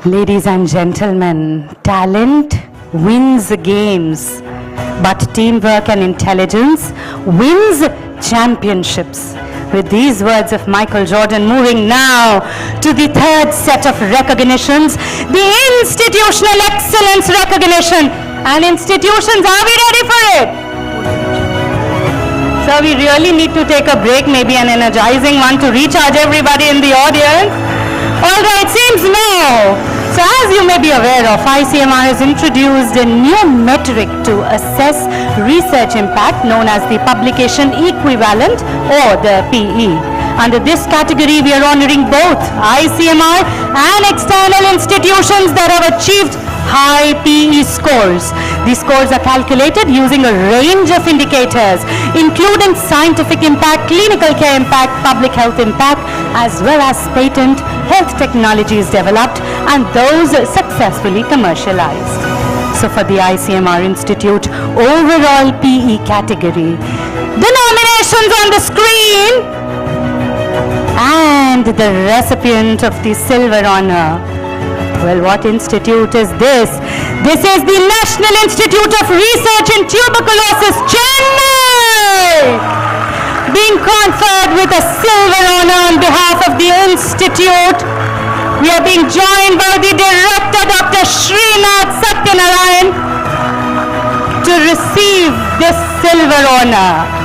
A: Ladies and gentlemen, talent wins games, but teamwork and intelligence wins championships. With these words of Michael Jordan, moving now to the third set of recognitions, the institutional excellence recognition. And institutions, are we ready for it? So we really need to take a break, maybe an energizing one to recharge everybody in the audience. All right, seems no. So as you may be aware of, ICMR has introduced a new metric to assess research impact known as the publication equivalent or the PE. Under this category, we are honoring both ICMR and external institutions that have achieved high PE scores. These scores are calculated using a range of indicators, including scientific impact, clinical care impact, public health impact, as well as patent health technologies developed and those successfully commercialized. So for the ICMR Institute overall PE category, the nominations on the screen and the recipient of the silver honor. Well, what institute is this? This is the National Institute of Research in Tuberculosis, Chennai! Being conferred with a silver honor on behalf of the institute, we are being joined by the director, Dr. Srinath Satyanarayan, to receive this silver honor.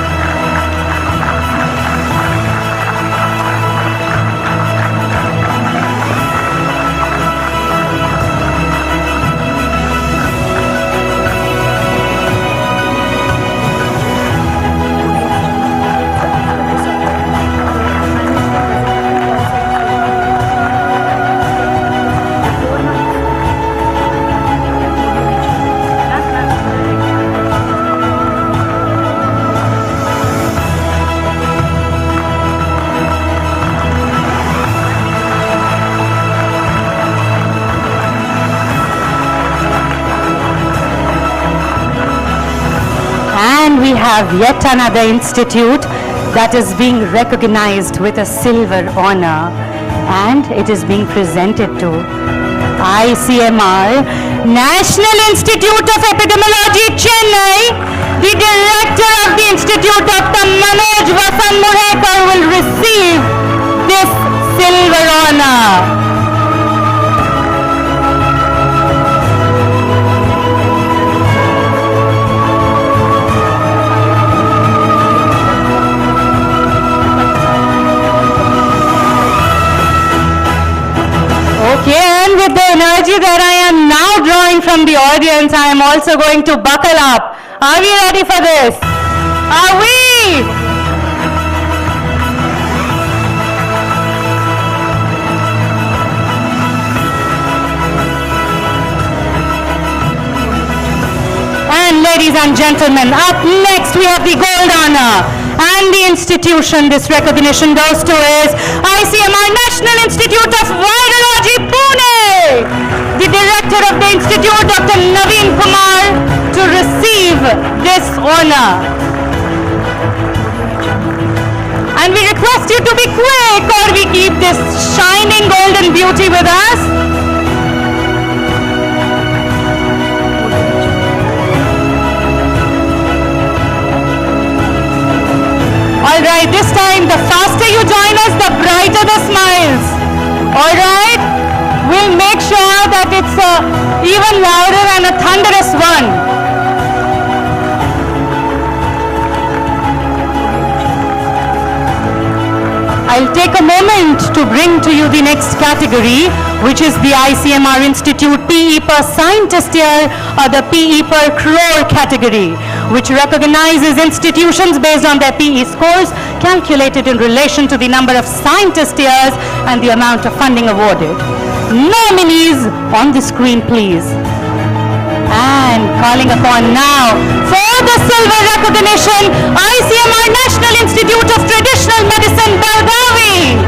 A: We have yet another institute that is being recognized with a silver honor, and it is being presented to ICMR, National Institute of Epidemiology, Chennai. The director of the institute, Dr. Manoj Vasamurhekar, will receive this silver honor. Okay, and with the energy that I am now drawing from the audience, I am also going to buckle up. Are we ready for this? Are we? And ladies and gentlemen, up next we have the gold honor. And the institution this recognition goes to is ICMR, National Institute of Virology, Pune. The director of the institute, Dr. Naveen Kumar, to receive this honor. And we request you to be quick or we keep this shining golden beauty with us. Alright, this time the faster you join us, the brighter the smiles. Alright, we'll make sure that it's even louder and a thunderous one. I'll take a moment to bring to you the next category, which is the ICMR Institute PE per Scientist Year or the PE per Crore category. which recognizes institutions based on their PE scores calculated in relation to the number of scientist years and the amount of funding awarded. Nominees on the screen, please. And calling upon now for the silver recognition, ICMR National Institute of Traditional Medicine, Belgavi.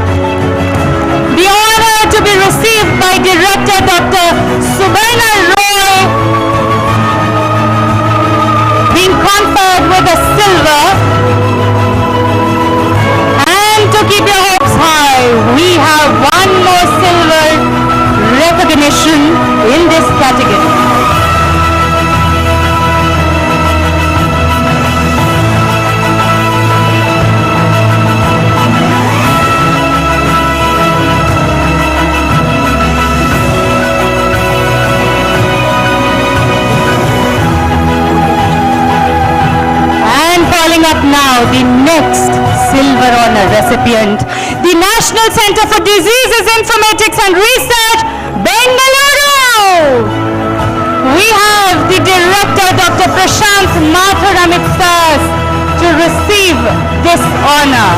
A: The honor to be received by Director Dr. Subarna Roy, being conferred with a silver. And to keep your hopes high, we have one more silver recognition in this category. Up now, the next silver honor recipient, the National Center for Diseases Informatics and Research, Bengaluru. We have the director, Dr. Prashant Mathur Amitsas, to receive this honor.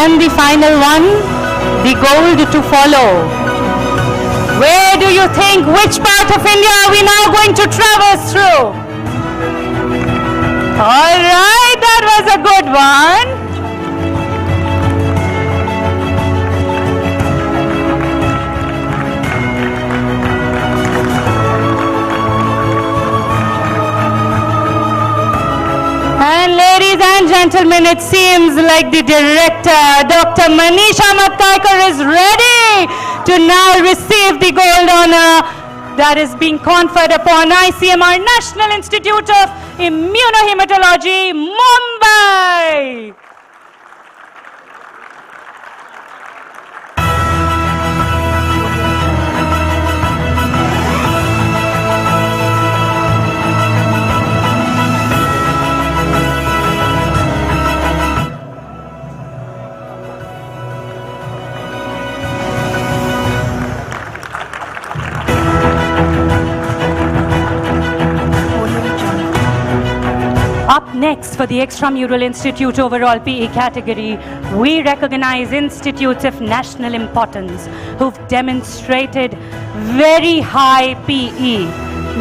A: And the final one, the gold to follow. Where do you think, which part of India are we now going to traverse through? All right, that was a good one. And ladies and gentlemen, it seems like the director, Dr. Manisha Matkaikar, is ready to now receive the gold honor that is being conferred upon ICMR National Institute of Immunohematology, Mumbai. Up next, for the Extramural Institute Overall PE category, we recognize institutes of national importance who've demonstrated very high PE.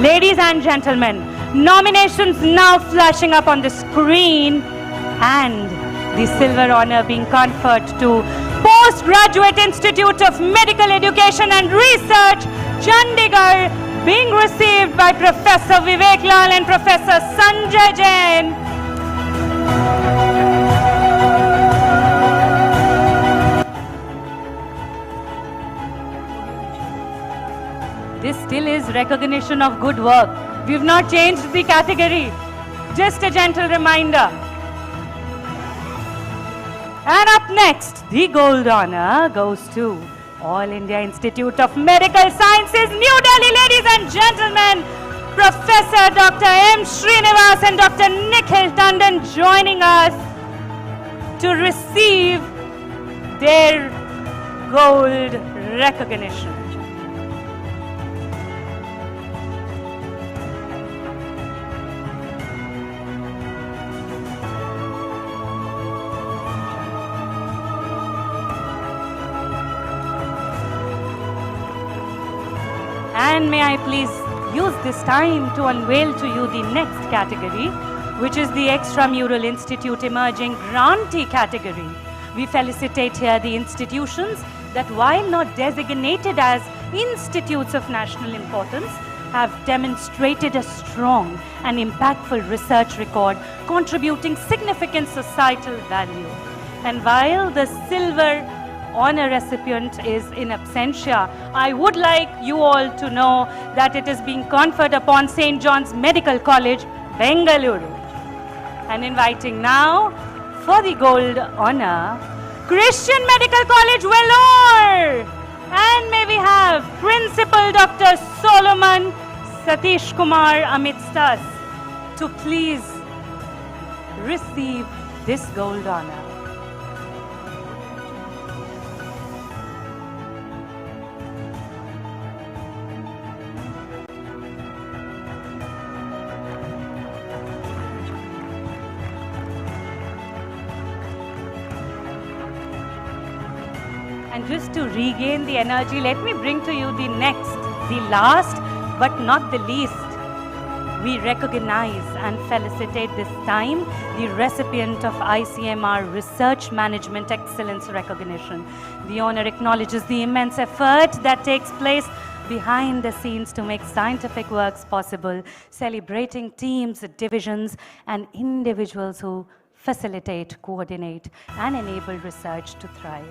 A: Ladies and gentlemen, nominations now flashing up on the screen, and the silver honor being conferred to Postgraduate Institute of Medical Education and Research, Chandigarh, being received by Professor Vivek Lal and Professor Sanjay Jain. This still is recognition of good work. We've not changed the category. Just a gentle reminder. And up next, the gold honor goes to All India Institute of Medical Sciences, New Delhi, ladies and gentlemen. Professor Dr. M. Srinivas and Dr. Nikhil Tandon joining us to receive their gold recognition. And may I please use this time to unveil to you the next category, which is the Extramural Institute Emerging Grantee category. We felicitate here the institutions that, while not designated as institutes of national importance, have demonstrated a strong and impactful research record contributing significant societal value. And while the silver honor recipient is in absentia, I would like you all to know that it is being conferred upon St. John's Medical College, Bengaluru. And inviting now for the gold honor, Christian Medical College, Vellore. And may we have Principal Dr. Solomon Satish Kumar amidst us to please receive this gold honor.
E: And just to regain the energy, let me bring to you the next, the last, but not the least. We recognize and felicitate this time the recipient of ICMR Research Management Excellence Recognition. The honor acknowledges the immense effort that takes place behind the scenes to make scientific works possible, celebrating teams, divisions, and individuals who facilitate, coordinate, and enable research to thrive.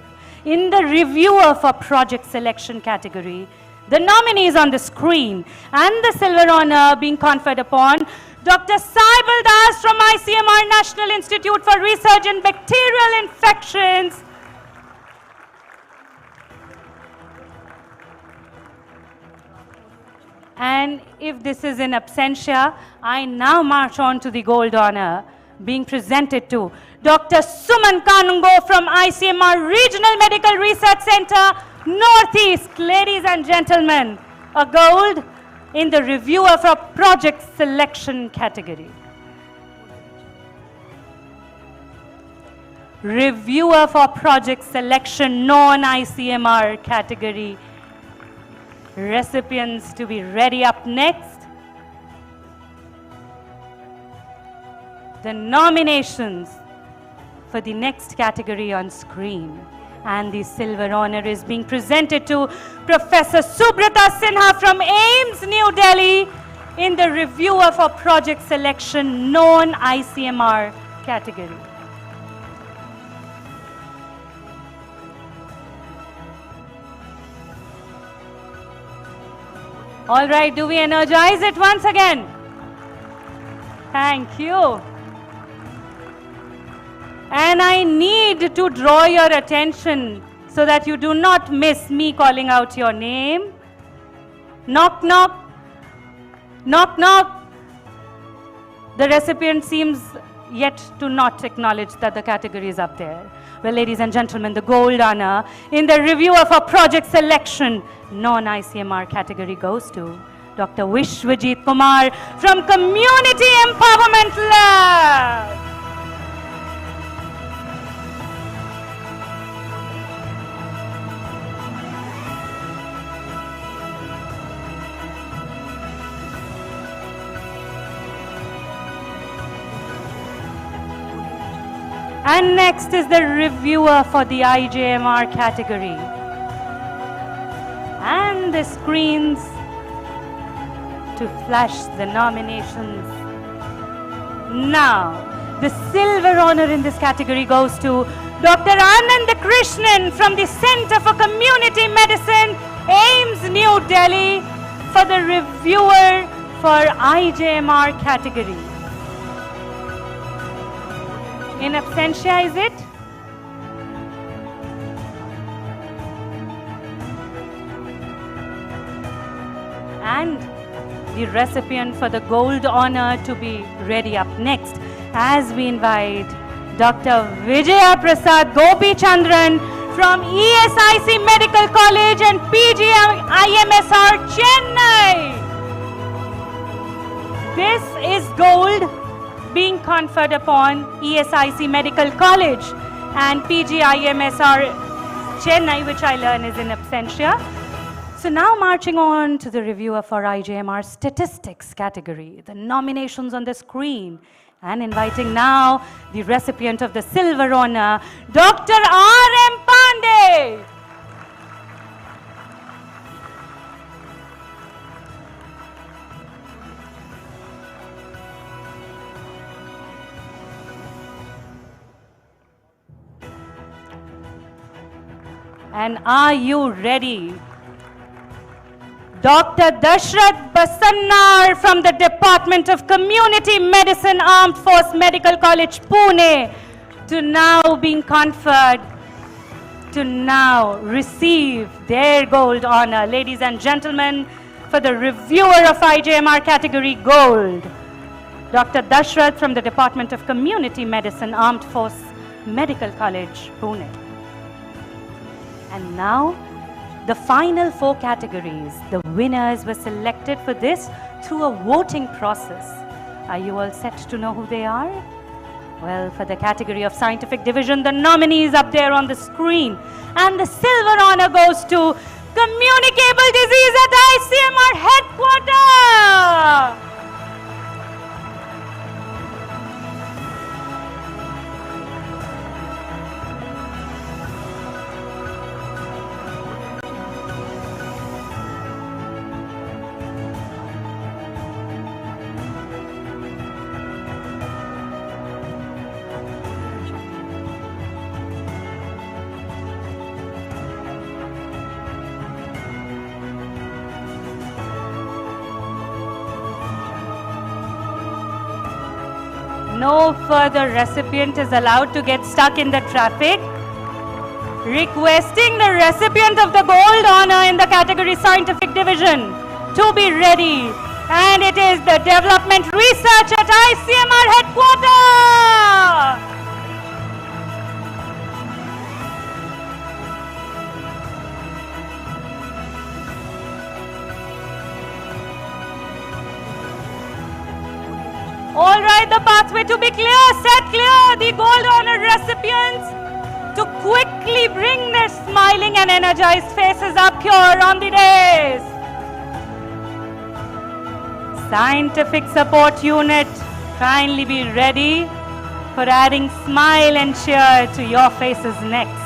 E: In the reviewer for project selection category, the nominees on the screen and the silver honor being conferred upon Dr. Saibal Das from ICMR National Institute for Research in Bacterial Infections. And if this is in absentia, I now march on to the gold honor being presented to Dr. Suman Kanungo from ICMR Regional Medical Research Center, Northeast. Ladies and gentlemen, a gold in the reviewer for project selection category. Reviewer for project selection non-ICMR category. Recipients to be ready up next. The nominations for the next category on screen. And the silver honor is being presented to Professor Subrata Sinha from AIIMS, New Delhi, in the reviewer for project selection non-ICMR category. All right, do we energize it once again? Thank you. And I need to draw your attention so that you do not miss me calling out your name. Knock, knock. Knock, knock. The recipient seems yet to not acknowledge that the category is up there. Well, ladies and gentlemen, the gold honor in the reviewer for project selection non-ICMR category goes to Dr. Vishwajit Kumar from Community Empowerment Lab. And next is the reviewer for the IJMR category. And the screens to flash the nominations. Now, the silver honor in this category goes to Dr. Anand Krishnan from the Center for Community Medicine, AIIMS, New Delhi, for the reviewer for IJMR category. In absentia, is it? And the recipient for the gold honor to be ready up next as we invite Dr. Vijaya Prasad Gopi Chandran from ESIC Medical College and PGIMSR, Chennai. This is gold being conferred upon ESIC Medical College and PGIMSR Chennai, which I learn is in absentia. So now marching on to the reviewer for IJMR statistics category, the nominations on the screen, and inviting now the recipient of the silver honor, Dr. R.M. Pandey. And are you ready? Dr. Dashrath Basannar from the Department of Community Medicine, Armed Force Medical College, Pune, to now being conferred, to now receive their gold honor. Ladies and gentlemen, for the reviewer of IJMR category gold, Dr. Dashrath from the Department of Community Medicine, Armed Force Medical College, Pune. And now, the final 4 categories, the winners were selected for this through a voting process. Are you all set to know who they are? Well, for the category of scientific division, the nominees up there on the screen. And the silver honor goes to communicable disease at ICMR headquarters. No further recipient is allowed to get stuck in the traffic. Requesting the recipient of the gold honor in the category scientific division to be ready. And it is the development research at ICMR headquarters. All right, the pathway to be clear, set clear. The gold honor recipients to quickly bring their smiling and energized faces up here on the dais. Scientific support unit, kindly be ready for adding smile and cheer to your faces next.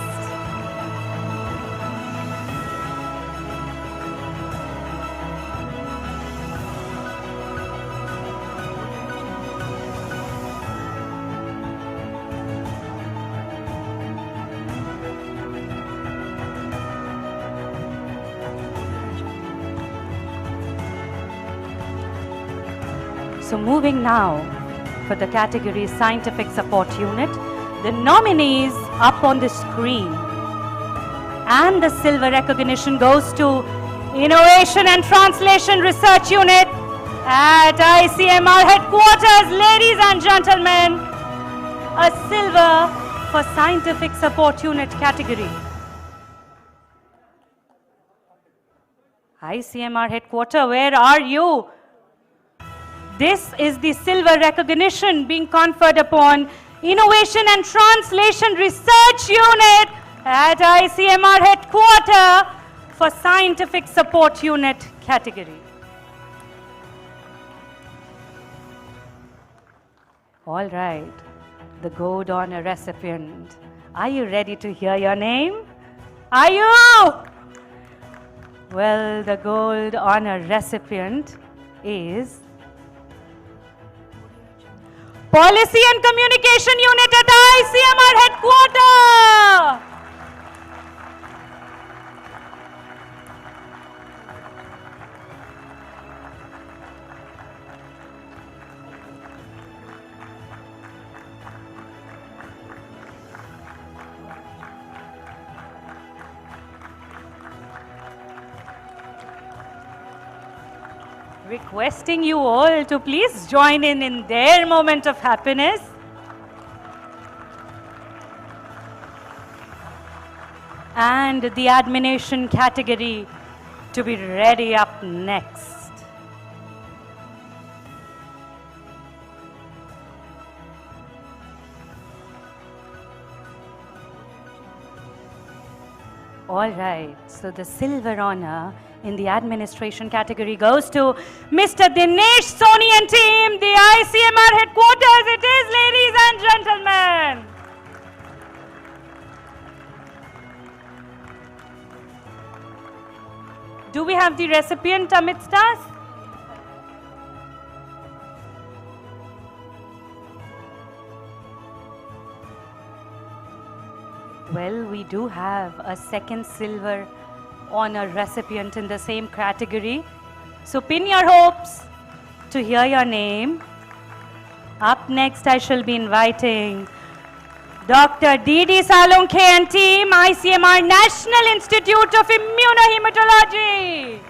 E: So moving now for the category Scientific Support Unit, the nominees up on the screen. And the silver recognition goes to Innovation and Translation Research Unit at ICMR headquarters, ladies and gentlemen. A silver for Scientific Support Unit category. ICMR headquarters, where are you? This is the silver recognition being conferred upon Innovation and Translation Research Unit at ICMR headquarters for Scientific Support Unit category. All right, the gold honor recipient. Are you ready to hear your name? Are you? Well, the gold honor recipient is Policy and Communication Unit at ICMR headquarters. Requesting you all to please join in their moment of happiness. And the admonition category to be ready up next. All right, so the silver honor in the administration category goes to Mr. Dinesh Soni and team, the ICMR headquarters. It is, ladies and gentlemen. Do we have the recipient amidst us? Well, we do have a second silver honor recipient in the same category. So pin your hopes to hear your name. Up next, I shall be inviting Dr. D.D. Salonke and team, ICMR National Institute of Immunohematology.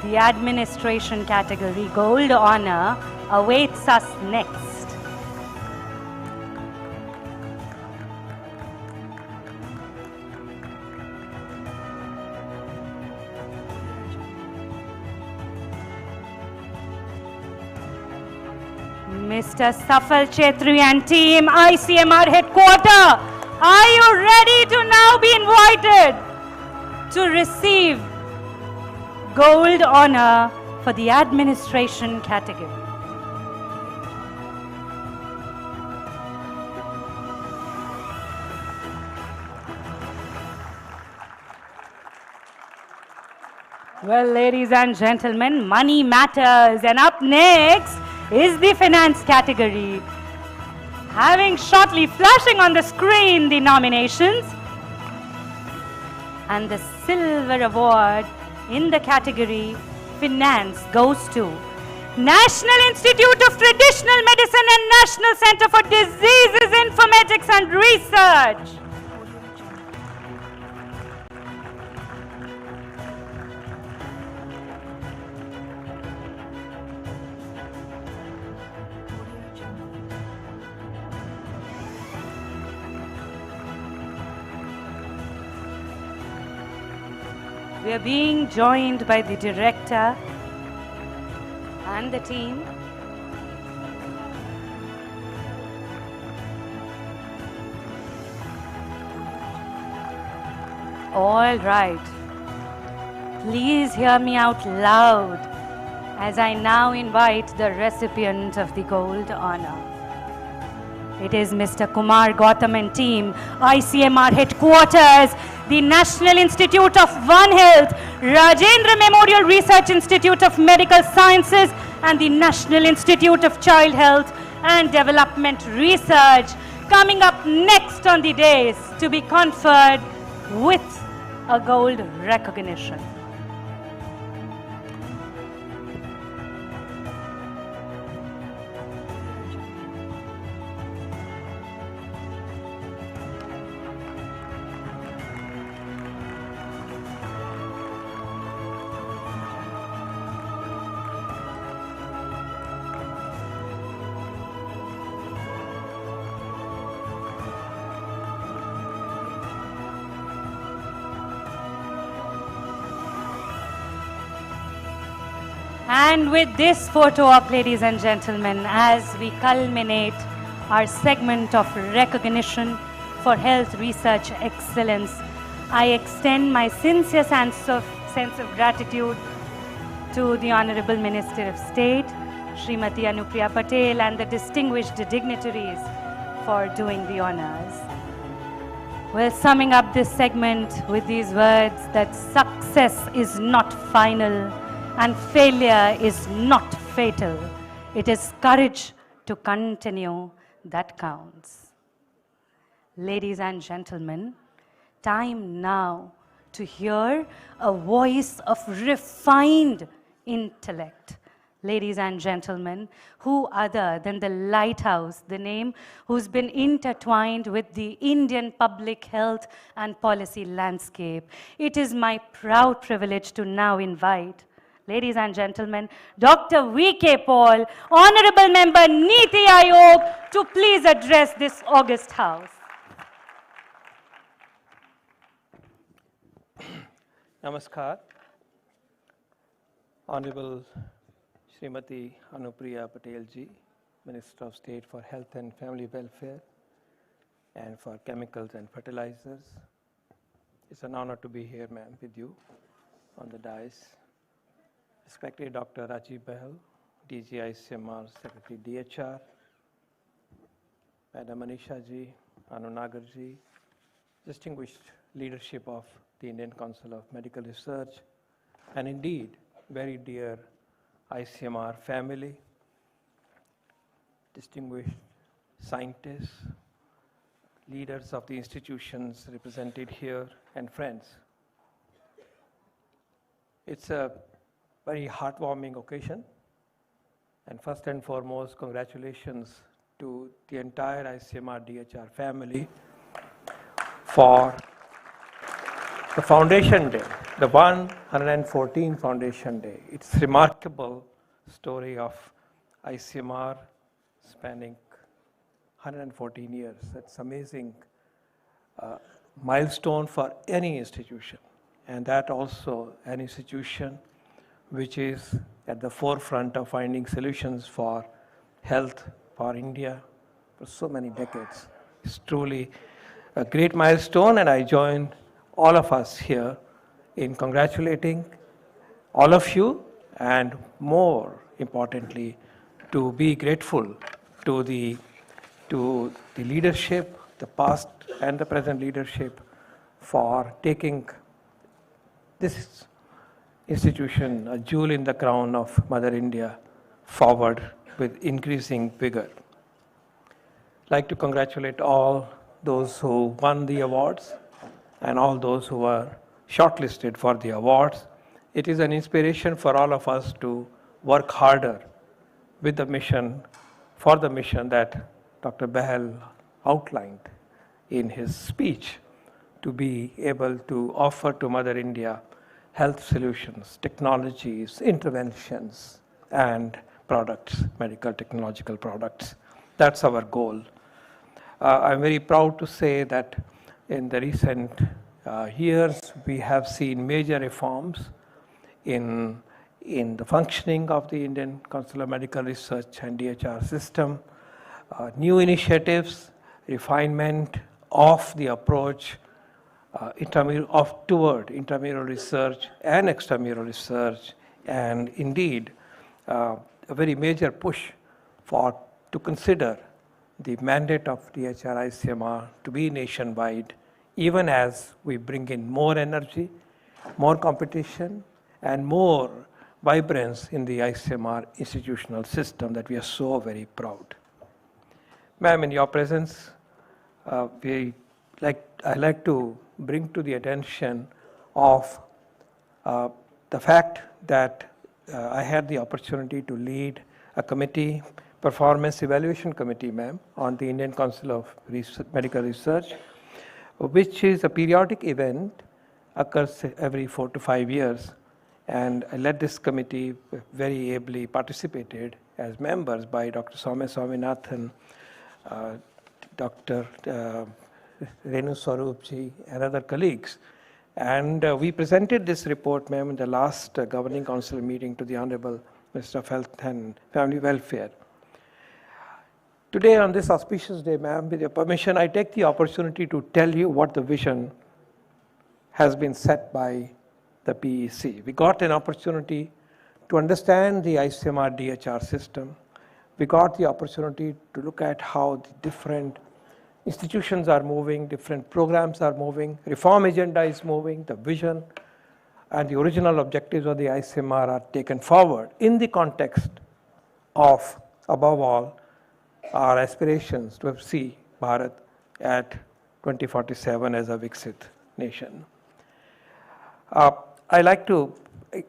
E: The administration category gold honor awaits us next. Mr. Safal Chetri and team, ICMR headquarter, are you ready to now be invited to receive gold honor for the administration category? Well, ladies and gentlemen, money matters, and up next is the finance category. Having shortly flashing on the screen the nominations, and the silver award in the category finance goes to National Institute of Traditional Medicine and National Center for Diseases Informatics and Research. We are being joined by the director and the team. All right. Please hear me out loud as I now invite the recipient of the gold honor. It is Mr. Kumar Gautam and team, ICMR headquarters, the National Institute of One Health, Rajendra Memorial Research Institute of Medical Sciences, and the National Institute of Child Health and Development Research, coming up next on the dais to be conferred with a gold recognition. And with this photo op, ladies and gentlemen, as we culminate our segment of recognition for health research excellence, I extend my sincere sense of gratitude to the Honorable Minister of State, Srimati Anupriya Patel, and the distinguished dignitaries for doing the honors. Well, summing up this segment with these words that success is not final and failure is not fatal. It is courage to continue that counts. Ladies and gentlemen, time now to hear a voice of refined intellect. Ladies and gentlemen, who other than the lighthouse, the name who's been intertwined with the Indian public health and policy landscape. It is my proud privilege to now invite, ladies and gentlemen, Dr. V.K. Paul, Honorable Member Niti Aayog, to please address this august house.
F: Namaskar. Honorable Srimati Anupriya Patel ji, Minister of State for Health and Family Welfare and for Chemicals and Fertilizers. It's an honor to be here, ma'am, with you on the dais. Respected Dr. Rajiv Bahal, DG ICMR, Secretary DHR, Madam Manisha ji, Anu Nagar ji, distinguished leadership of the Indian Council of Medical Research, and indeed, very dear ICMR family, distinguished scientists, leaders of the institutions represented here, and friends. It's a very heartwarming occasion, and first and foremost, congratulations to the entire ICMR DHR family for the Foundation Day. the 114 Foundation Day. It's remarkable story of ICMR spanning 114 years. That's amazing milestone for any institution, and that also an institution which is at the forefront of finding solutions for health for India for so many decades. It's truly a great milestone, and I join all of us here in congratulating all of you, and more importantly, to be grateful to the leadership, the past and the present leadership, for taking this institution, a jewel in the crown of Mother India, forward with increasing vigor. I'd like to congratulate all those who won the awards and all those who were shortlisted for the awards. It is an inspiration for all of us to work harder with the mission, for the mission that Dr. Bahal outlined in his speech, to be able to offer to Mother India health solutions, technologies, interventions, and products, medical technological products. That's our goal. I'm very proud to say that in the recent years, we have seen major reforms in the functioning of the Indian Council of Medical Research and DHR system, new initiatives, refinement of the approach toward intramural research and extramural research, and indeed a very major push to consider the mandate of DHR ICMR to be nationwide, even as we bring in more energy, more competition, and more vibrance in the ICMR institutional system that we are so very proud. Ma'am, in your presence, I'd like to bring to the attention of the fact that I had the opportunity to lead a committee, performance evaluation committee, ma'am, on the Indian Council of Medical Research, which is a periodic event, occurs every 4 to 5 years. And I led this committee, very ably participated as members by Dr. Soumya Swaminathan, Dr. Renu Swaroopji, and other colleagues. And we presented this report, ma'am, in the last Governing Council meeting to the Honorable Minister of Health and Family Welfare. Today, on this auspicious day, ma'am, with your permission, I take the opportunity to tell you what the vision has been set by the PEC. We got an opportunity to understand the ICMR DHR system. We got the opportunity to look at how the different institutions are moving, different programs are moving, reform agenda is moving, the vision and the original objectives of the ICMR are taken forward in the context of, above all, our aspirations to see Bharat at 2047 as a Viksit nation. I like to,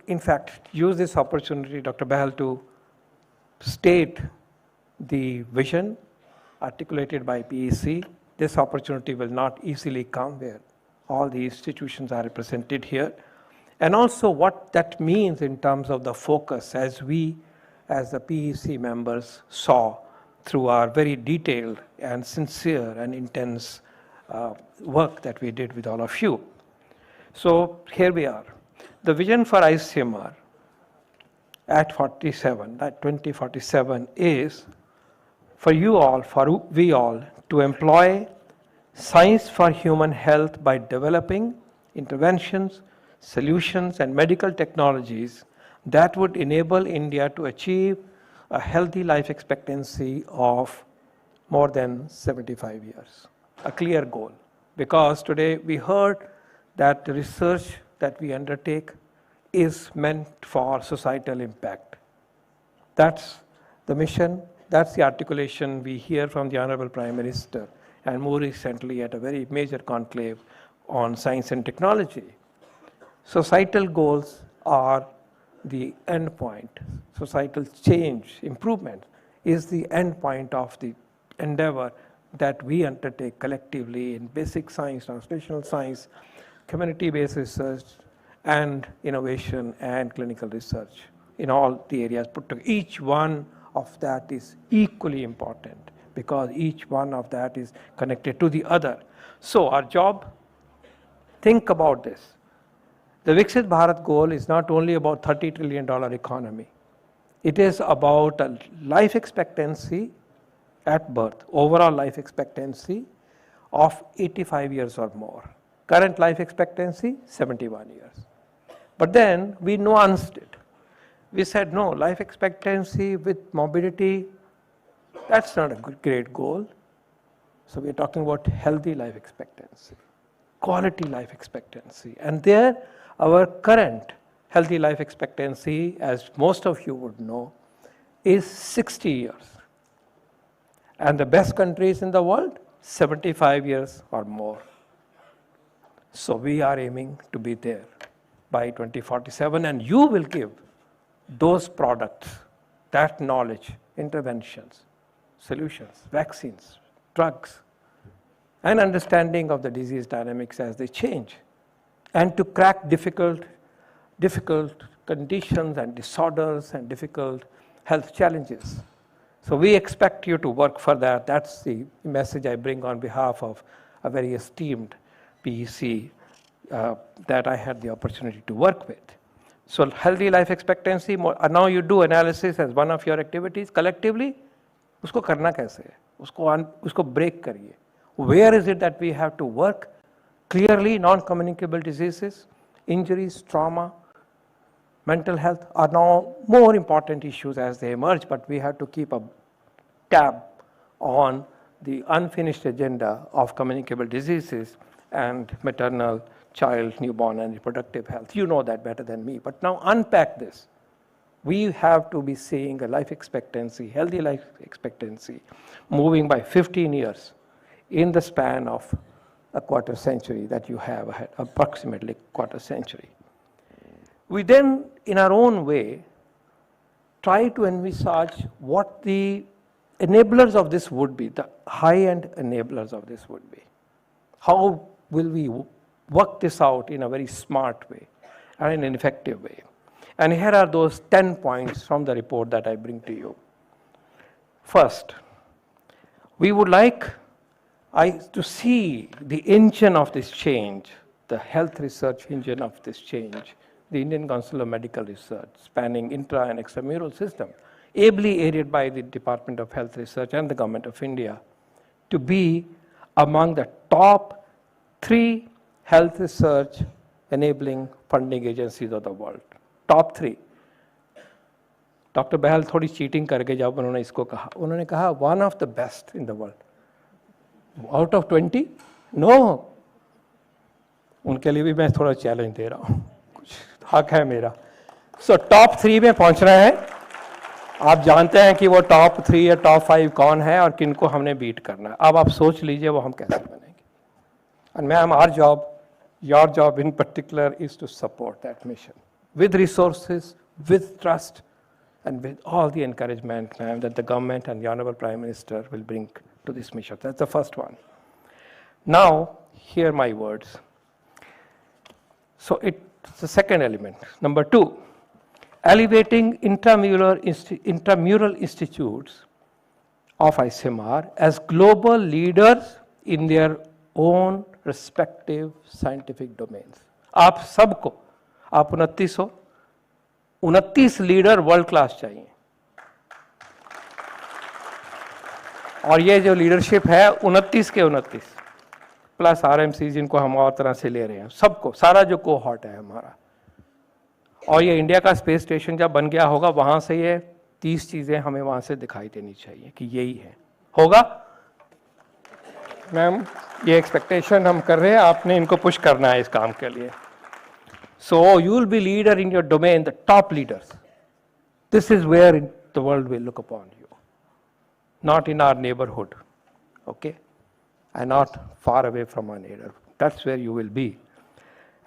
F: in fact, use this opportunity, Dr. Bahal, to state the vision articulated by PEC. This opportunity will not easily come where all the institutions are represented here. And also what that means in terms of the focus, as we, as the PEC members, saw through our very detailed and sincere and intense work that we did with all of you. So here we are. The vision for ICMR at 2047 is for you all, for we all, to employ science for human health by developing interventions, solutions, and medical technologies that would enable India to achieve a healthy life expectancy of more than 75 years. A clear goal. Because today we heard that the research that we undertake is meant for societal impact. That's the mission, that's the articulation we hear from the Honorable Prime Minister, and more recently at a very major conclave on science and technology. Societal goals are the end point. Societal change, improvement, is the end point of the endeavor that we undertake collectively in basic science, translational science, community-based research, and innovation and clinical research in all the areas put together. Each one of that is equally important because each one of that is connected to the other. So our job, think about this. The Viksit Bharat goal is not only about $30 trillion economy. It is about a life expectancy at birth, overall life expectancy of 85 years or more. Current life expectancy, 71 years. But then we nuanced it. We said, no, life expectancy with morbidity, that's not a great goal. So we're talking about healthy life expectancy, quality life expectancy. And there, our current healthy life expectancy, as most of you would know, is 60 years. And the best countries in the world, 75 years or more. So we are aiming to be there by 2047, and you will give those products, that knowledge, interventions, solutions, vaccines, drugs, and understanding of the disease dynamics as they change, and to crack difficult conditions and disorders and difficult health challenges. So we expect you to work for that. That's the message I bring on behalf of a very esteemed PEC that I had the opportunity to work with. So healthy life expectancy, now you do analysis as one of your activities collectively. उसको करना कैसे है? उसको break करिए. Where is it that we have to work? Clearly, non-communicable diseases, injuries, trauma, mental health are now more important issues as they emerge, but we have to keep a tab on the unfinished agenda of communicable diseases and maternal, child, newborn, and reproductive health. You know that better than me, but now unpack this. We have to be seeing a life expectancy, healthy life expectancy, moving by 15 years in the span of a quarter century that you have ahead, approximately quarter century. We then, in our own way, try to envisage what the enablers of this would be, the high-end enablers of this would be. How will we work this out in a very smart way and in an effective way? And here are those 10 points from the report that I bring to you. First, we would like to see the engine of this change, the health research engine of this change, the Indian Council of Medical Research, spanning intra and extramural system, ably aided by the Department of Health Research and the Government of India, to be among the top 3 health research enabling funding agencies of the world. Top 3. Dr. Bahal थोड़ी cheating करके जब उन्होंने इसको कहा, उन्होंने कहा one of the best in the world. Out of 20? No. उनके लिए भी मैं थोड़ा चैलेंज दे रहा हूँ, कुछ हक है मेरा. So top 3 में पहुँचना है. आप जानते हैं कि वो top 3 या top 5 कौन है और किनको हमने बीट करना है. अब आप सोच लीजिए वो हम कैसे बनेंगे. And ma'am, our job, your job in particular, is to support that mission with resources, with trust, and with all the encouragement, ma'am, that the government and the Honorable Prime Minister will bring to this mission. That's the first one. Now, hear my words. So it's the second element. Number 2, elevating intramural institutes of ICMR as global leaders in their own respective scientific domains. आप सबको, आप 29 हो, 29 leader world class चाहिए. और ये जो leadership है 29 के 29 प्लस आरएमसी जिनको हम और तरह से ले रहे हैं, सबको, सारा जो कोहॉर्ट है हमारा. और ये इंडिया का स्पेस स्टेशन जब बन गया होगा, वहां से ये 30 चीजें हमें वहां से दिखाई देनी चाहिए कि यही है. होगा मैम? ये एक्सपेक्टेशन हम कर रहे हैं, आपने इनको पुश करना है इस काम के लिए. So you will be leader in your domain, the top leaders. This is where the world will look upon you. Not in our neighborhood, okay? And not far away from our neighborhood. That's where you will be.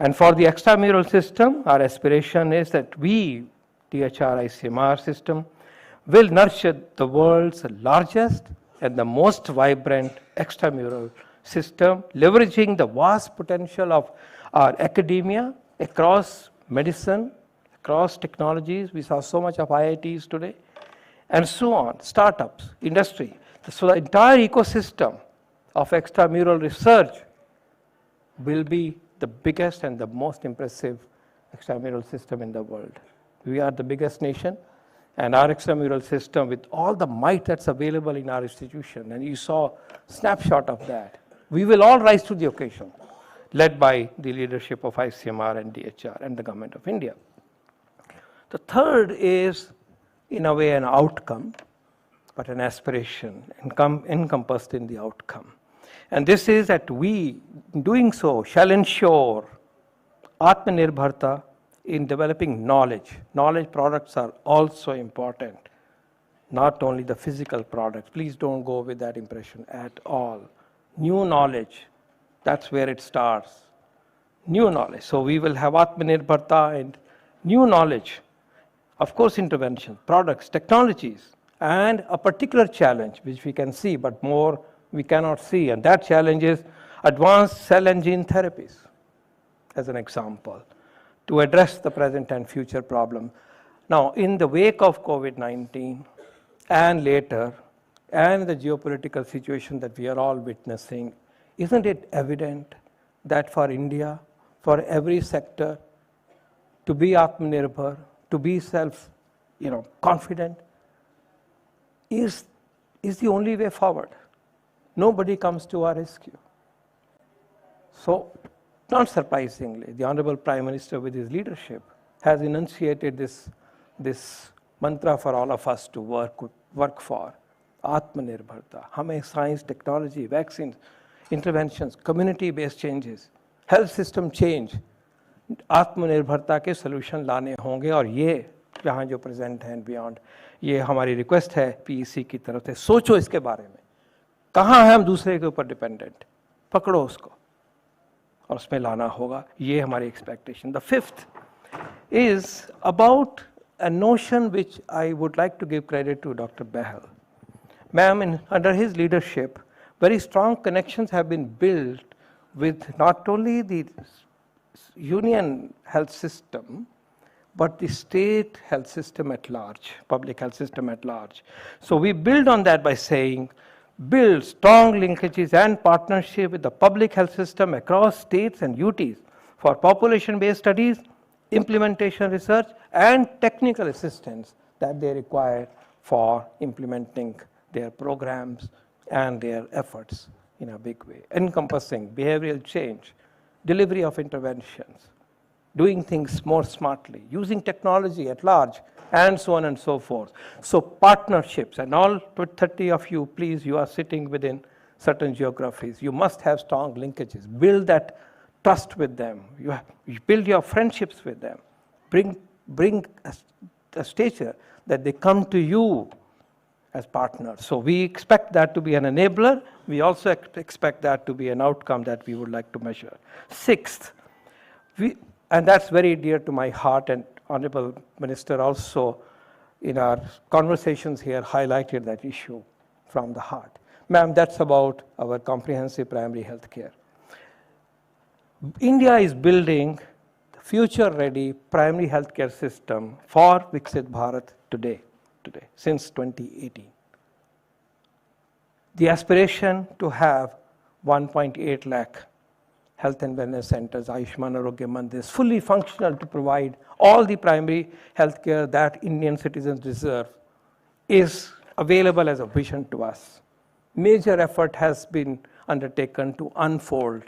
F: And for the extramural system, our aspiration is that we, DHR ICMR system, will nurture the world's largest and the most vibrant extramural system, leveraging the vast potential of our academia, across medicine, across technologies. We saw so much of IITs today, and so on, startups, industry. So the entire ecosystem of extramural research will be the biggest and the most impressive extramural system in the world. We are the biggest nation, and our extramural system, with all the might that's available in our institution, and you saw a snapshot of that, we will all rise to the occasion, led by the leadership of ICMR and DHR and the Government of India. The third is, in a way, an outcome, but an aspiration encompassed in the outcome. And this is that we, in doing so, shall ensure Atmanirbharta in developing knowledge. Knowledge products are also important, not only the physical products. Please don't go with that impression at all. New knowledge, that's where it starts. New knowledge. So we will have Atmanirbharta and new knowledge. Of course, intervention, products, technologies, and a particular challenge, which we can see, but more we cannot see. And that challenge is advanced cell and gene therapies, as an example, to address the present and future problem. Now, in the wake of COVID-19 and later, and the geopolitical situation that we are all witnessing, isn't it evident that for India, for every sector, to be Atmanirbhar, to be confident, is the only way forward. Nobody comes to our rescue. So, not surprisingly, the Honorable Prime Minister, with his leadership, has enunciated this mantra for all of us to work for. Atmanirbharta. हमें science, technology, vaccines, interventions, community-based changes, health system change, आत्मनिर्भरता के solution लाने होंगे, और ये यहाँ जो present हैं beyond, ये हमारी request है PEC की तरफ से. सोचो इसके बारे में, कहाँ है हम दूसरे के ऊपर dependent, पकड़ो उसको और उसमें लाना होगा. ये हमारी expectation. The fifth is about a notion which I would like to give credit to Dr. Bahal. Ma'am, under his leadership, very strong connections have been built with not only the union health system, but the state health system at large, public health system at large. So we build on that by saying, build strong linkages and partnership with the public health system across states and UTs for population-based studies, implementation research, and technical assistance that they require for implementing their programs and their efforts in a big way, encompassing behavioral change, delivery of interventions, doing things more smartly, using technology at large, and so on and so forth. So partnerships, and all 30 of you, please, you are sitting within certain geographies. You must have strong linkages. Build that trust with them. You build your friendships with them. Bring a stature that they come to you as partners. So we expect that to be an enabler. We also expect that to be an outcome that we would like to measure. Sixth, and that's very dear to my heart, and Honorable Minister also in our conversations here highlighted that issue from the heart. Ma'am, that's about our comprehensive primary health care. India is building the future-ready primary healthcare system for Viksit Bharat today, since 2018. The aspiration to have 1.8 lakh health and wellness centers, Ayushman Arogya Mandirs, fully functional to provide all the primary health care that Indian citizens deserve, is available as a vision to us. Major effort has been undertaken to unfold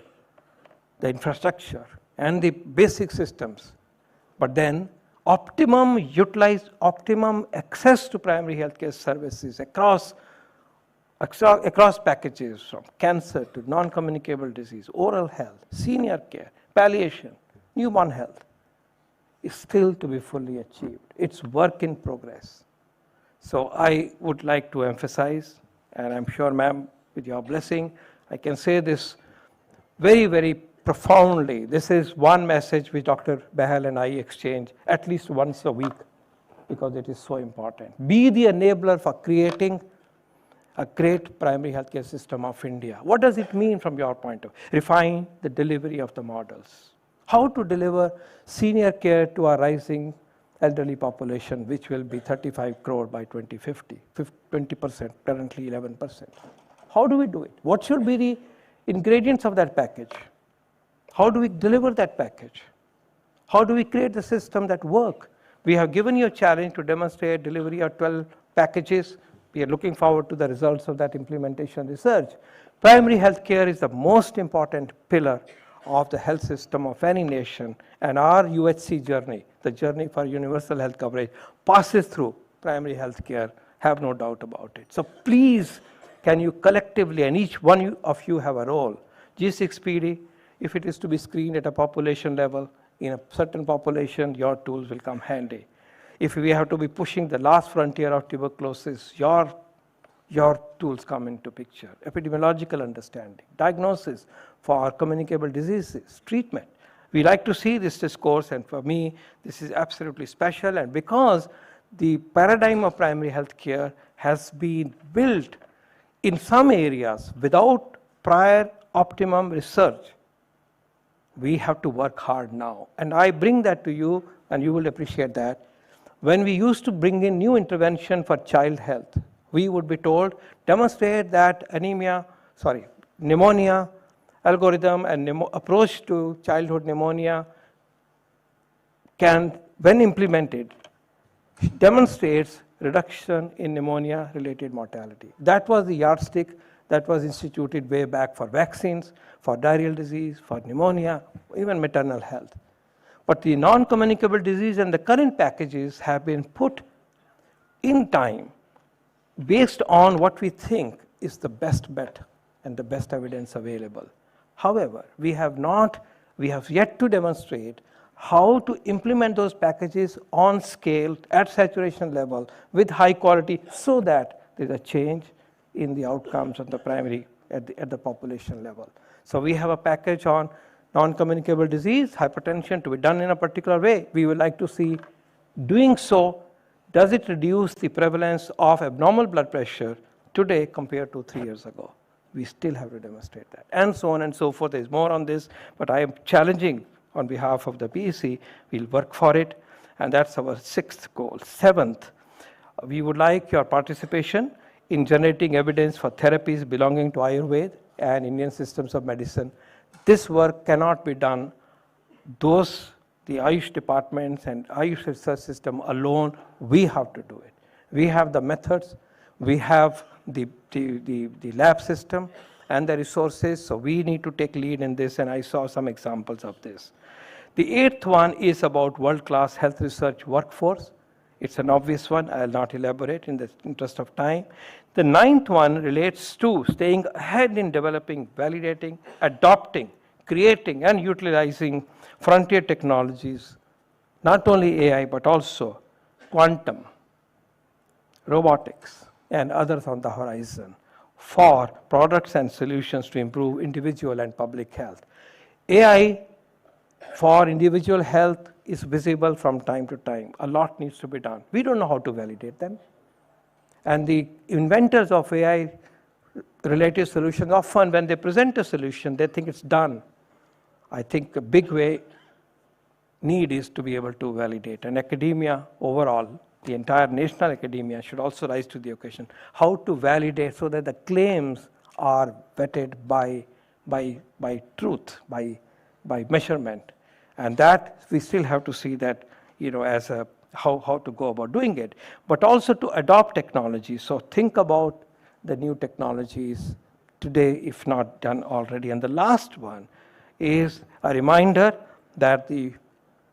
F: the infrastructure and the basic systems, but then optimum access to primary healthcare services across packages, from cancer to non-communicable disease, oral health, senior care, palliation, newborn health, is still to be fully achieved. It's work in progress. So I would like to emphasize, and I'm sure, ma'am, with your blessing, I can say this very, very profoundly. This is one message which Dr. Bahal and I exchange at least once a week, because it is so important. Be the enabler for creating a great primary healthcare system of India. What does it mean from your point of view? Refine the delivery of the models. how to deliver senior care to our rising elderly population, which will be 35 crore by 2050, 20%, currently 11%. How do we do it? What should be the ingredients of that package? How do we deliver that package? How do we create the system that work? We have given you a challenge to demonstrate delivery of 12 packages. We are looking forward to the results of that implementation research. Primary health care is the most important pillar of the health system of any nation, and our UHC journey, the journey for universal health coverage, passes through primary health care, have no doubt about it. So please, can you collectively, and each one of you have a role, G6PD, if it is to be screened at a population level, in a certain population, your tools will come handy. If we have to be pushing the last frontier of tuberculosis, your tools come into picture. Epidemiological understanding, diagnosis for communicable diseases, treatment. We like to see this discourse, and for me, this is absolutely special. And because the paradigm of primary health care has been built in some areas without prior optimum research, we have to work hard now. And I bring that to you, and you will appreciate that. When we used to bring in new intervention for child health, we would be told, demonstrate that pneumonia algorithm and approach to childhood pneumonia can, when implemented, demonstrates reduction in pneumonia-related mortality. That was the yardstick that was instituted way back for vaccines, for diarrheal disease, for pneumonia, even maternal health. But the non-communicable disease and the current packages have been put in time based on what we think is the best bet and the best evidence available. However, we have yet to demonstrate how to implement those packages on scale, at saturation level, with high quality, so that there's a change in the outcomes of the primary at the population level. So we have a package on non-communicable disease, hypertension, to be done in a particular way. We would like to see, doing so, does it reduce the prevalence of abnormal blood pressure today compared to 3 years ago? We still have to demonstrate that, and so on and so forth. There's more on this, but I am challenging on behalf of the PEC. We'll work for it, and that's our 6th goal. 7th, we would like your participation in generating evidence for therapies belonging to Ayurveda and Indian systems of medicine. This work cannot be done. The Ayush departments and Ayush research system alone, we have to do it. We have the methods, we have the lab system and the resources, so we need to take lead in this, and I saw some examples of this. The 8th one is about world-class health research workforce. It's an obvious one, I'll not elaborate in the interest of time. The 9th one relates to staying ahead in developing, validating, adopting, creating and utilizing frontier technologies, not only AI, but also quantum, robotics, and others on the horizon for products and solutions to improve individual and public health. AI for individual health is visible from time to time. A lot needs to be done. We don't know how to validate them. And the inventors of AI related solutions, often when they present a solution, they think it's done. I think a big need is to be able to validate. And academia overall, the entire national academia should also rise to the occasion. How to validate so that the claims are vetted by truth, by measurement. And that we still have to see that, as how to go about doing it, but also to adopt technology. So think about the new technologies today, if not done already. And the last one is a reminder that the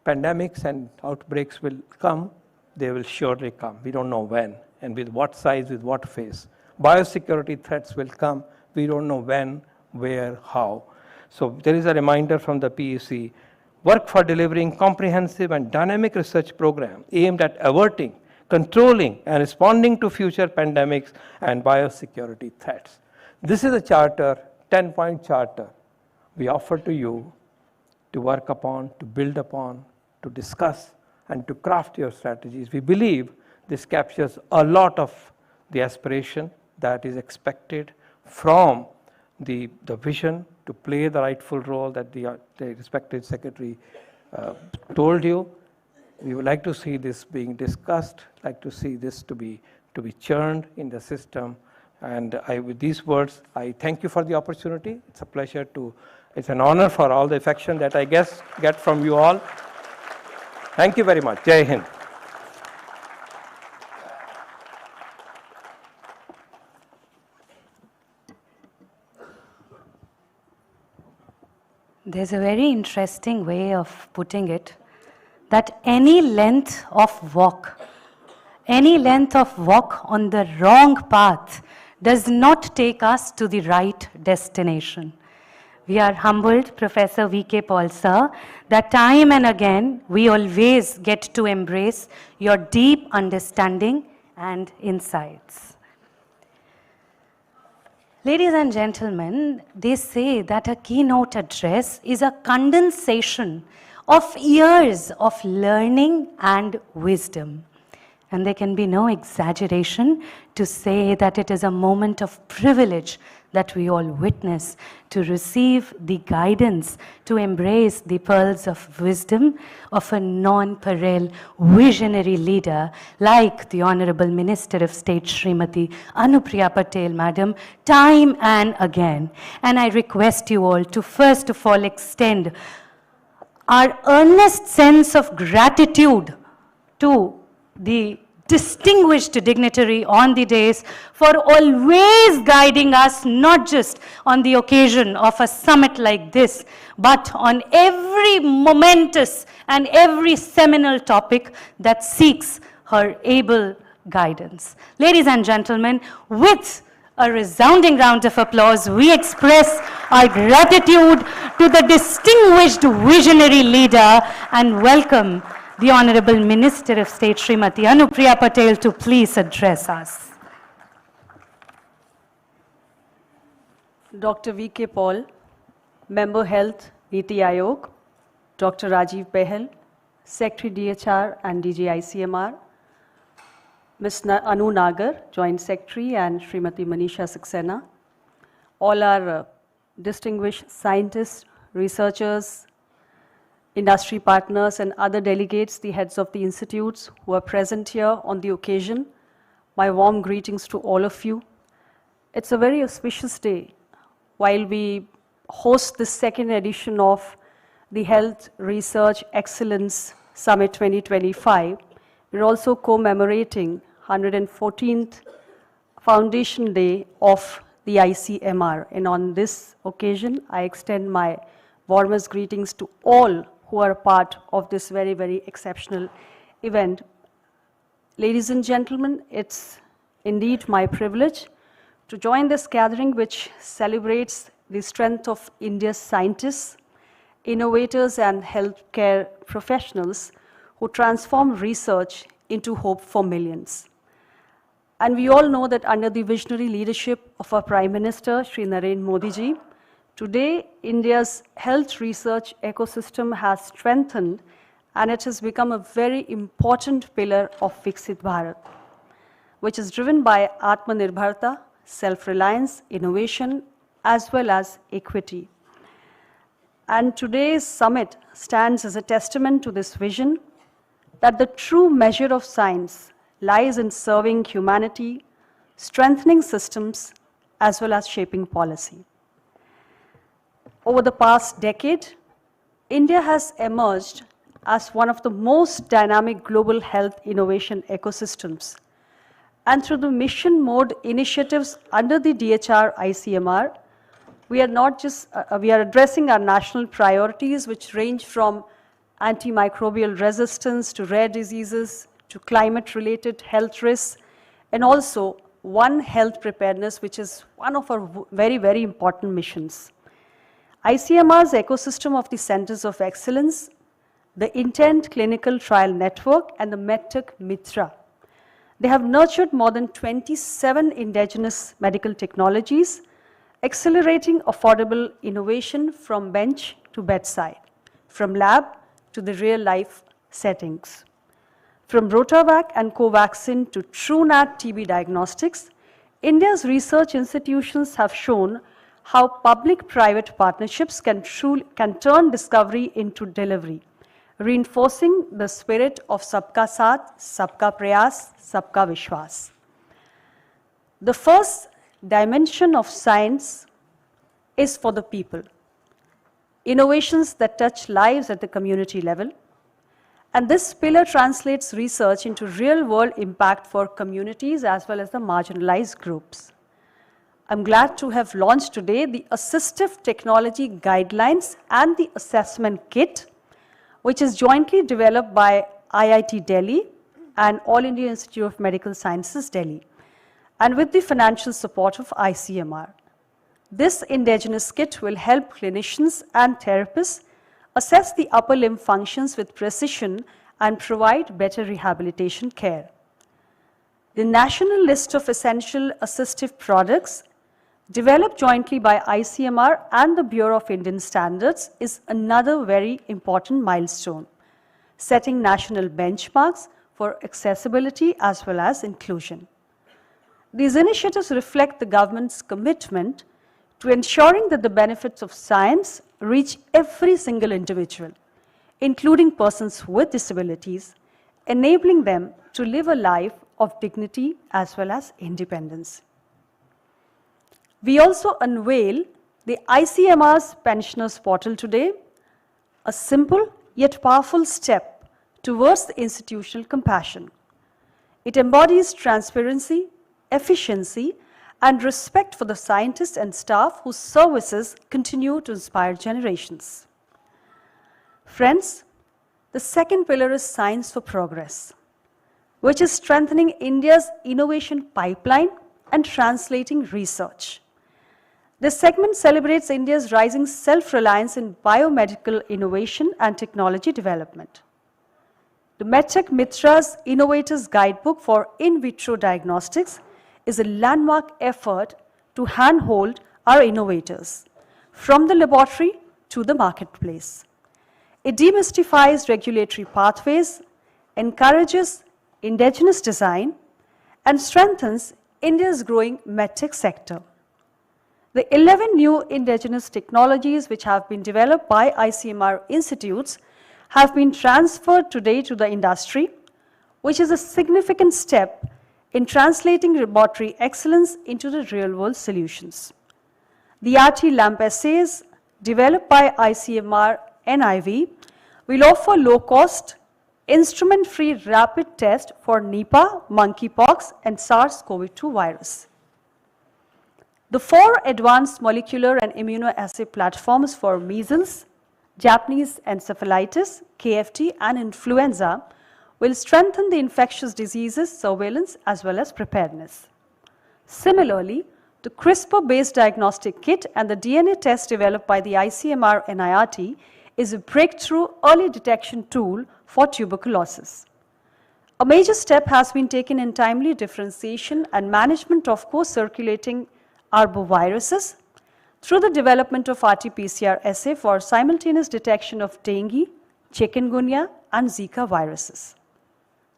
F: pandemics and outbreaks will come. They will surely come. We don't know when and with what size, with what phase. Biosecurity threats will come. We don't know when, where, how. So there is a reminder from the PEC. Work for delivering comprehensive and dynamic research program aimed at averting, controlling, and responding to future pandemics and biosecurity threats. This is a charter, 10-point charter, we offer to you to work upon, to build upon, to discuss, and to craft your strategies. We believe this captures a lot of the aspiration that is expected from the vision to play the rightful role that the respected secretary told you. We would like to see this being discussed, like to see this to be churned in the system. And with these words, I thank you for the opportunity. It's a pleasure it's an honor for all the affection that I get from you all. Thank you very much. Jai Hind.
E: There's a very interesting way of putting it, that any length of walk on the wrong path does not take us to the right destination. We are humbled, Professor V.K. Paul sir, that time and again we always get to embrace your deep understanding and insights. Ladies and gentlemen, they say that a keynote address is a condensation of years of learning and wisdom. And there can be no exaggeration to say that it is a moment of privilege that we all witness to receive the guidance, to embrace the pearls of wisdom of a non-pareil visionary leader like the Honorable Minister of State, Srimati Anupriya Patel, Madam, time and again. And I request you all to first of all extend our earnest sense of gratitude to the distinguished dignitary on the dais for always guiding us, not just on the occasion of a summit like this, but on every momentous and every seminal topic that seeks her able guidance. Ladies and gentlemen, with a resounding round of applause, we express our gratitude to the distinguished visionary leader and welcome the Honorable Minister of State, Srimati Anupriya Patel, to please address us.
G: Dr. V.K. Paul, Member Health, Niti Aayog, Dr. Rajiv Behel, Secretary DHR and DG ICMR, Ms. Anu Nagar, Joint Secretary, and Srimati Manisha Saxena, all our distinguished scientists, researchers, industry partners, and other delegates, the heads of the institutes who are present here on the occasion. My warm greetings to all of you. It's a very auspicious day. While we host the second edition of the Health Research Excellence Summit 2025, we're also commemorating 114th Foundation Day of the ICMR. And on this occasion, I extend my warmest greetings to all who are part of this very, very exceptional event. Ladies and gentlemen, it's indeed my privilege to join this gathering which celebrates the strength of India's scientists, innovators, and healthcare professionals who transform research into hope for millions. And we all know that under the visionary leadership of our Prime Minister, Shri Narendra Modi ji, today, India's health research ecosystem has strengthened and it has become a very important pillar of Viksit Bharat, which is driven by Atmanirbharta, self-reliance, innovation, as well as equity. And today's summit stands as a testament to this vision that the true measure of science lies in serving humanity, strengthening systems, as well as shaping policy. Over the past decade, India has emerged as one of the most dynamic global health innovation ecosystems. And through the mission mode initiatives under the DHR ICMR, we are not just, we are addressing our national priorities, which range from antimicrobial resistance to rare diseases to climate-related health risks, and also One Health Preparedness, which is one of our very, very important missions. ICMR's ecosystem of the Centers of Excellence, the Intent Clinical Trial Network, and the MedTech Mitra. They have nurtured more than 27 indigenous medical technologies, accelerating affordable innovation from bench to bedside, from lab to the real-life settings. From Rotavac and Covaxin to TrueNat TB diagnostics, India's research institutions have shown how public-private partnerships can turn discovery into delivery, reinforcing the spirit of Sabka Saath, Sabka Prayas, Sabka Vishwas. The first dimension of science is for the people. Innovations that touch lives at the community level. And this pillar translates research into real-world impact for communities as well as the marginalized groups. I'm glad to have launched today the Assistive Technology Guidelines and the Assessment Kit, which is jointly developed by IIT Delhi and All India Institute of Medical Sciences, Delhi, and with the financial support of ICMR. This indigenous kit will help clinicians and therapists assess the upper limb functions with precision and provide better rehabilitation care. The National List of Essential Assistive Products, developed jointly by ICMR and the Bureau of Indian Standards, is another very important milestone, setting national benchmarks for accessibility as well as inclusion. These initiatives reflect the government's commitment to ensuring that the benefits of science reach every single individual, including persons with disabilities, enabling them to live a life of dignity as well as independence. We also unveil the ICMR's Pensioners Portal today, a simple yet powerful step towards the institutional compassion. It embodies transparency, efficiency, and respect for the scientists and staff whose services continue to inspire generations. Friends, the second pillar is Science for Progress, which is strengthening India's innovation pipeline and translating research. This segment celebrates India's rising self-reliance in biomedical innovation and technology development. The MedTech Mitra's Innovators Guidebook for In Vitro Diagnostics is a landmark effort to handhold our innovators from the laboratory to the marketplace. It demystifies regulatory pathways, encourages indigenous design, and strengthens India's growing medtech sector. The 11 new indigenous technologies which have been developed by ICMR institutes have been transferred today to the industry, which is a significant step in translating laboratory excellence into the real-world solutions. The RT LAMP assays developed by ICMR NIV will offer low-cost, instrument-free rapid test for Nipah, monkeypox, and SARS-CoV-2 virus. The 4 advanced molecular and immunoassay platforms for measles, Japanese encephalitis, KFT, and influenza will strengthen the infectious diseases surveillance as well as preparedness. Similarly, the CRISPR-based diagnostic kit and the DNA test developed by the ICMR NIRT is a breakthrough early detection tool for tuberculosis. A major step has been taken in timely differentiation and management of co-circulating arboviruses through the development of RT-PCR assay for simultaneous detection of dengue, chikungunya, and Zika viruses.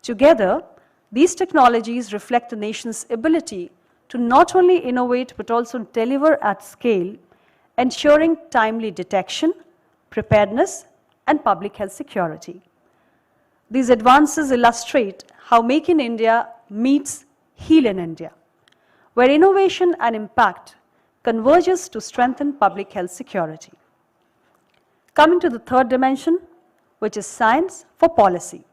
G: Together, these technologies reflect the nation's ability to not only innovate but also deliver at scale, ensuring timely detection, preparedness, and public health security. These advances illustrate how Make in India meets Heal in India, where innovation and impact converges to strengthen public health security. Coming to the third dimension, which is Science for Policy,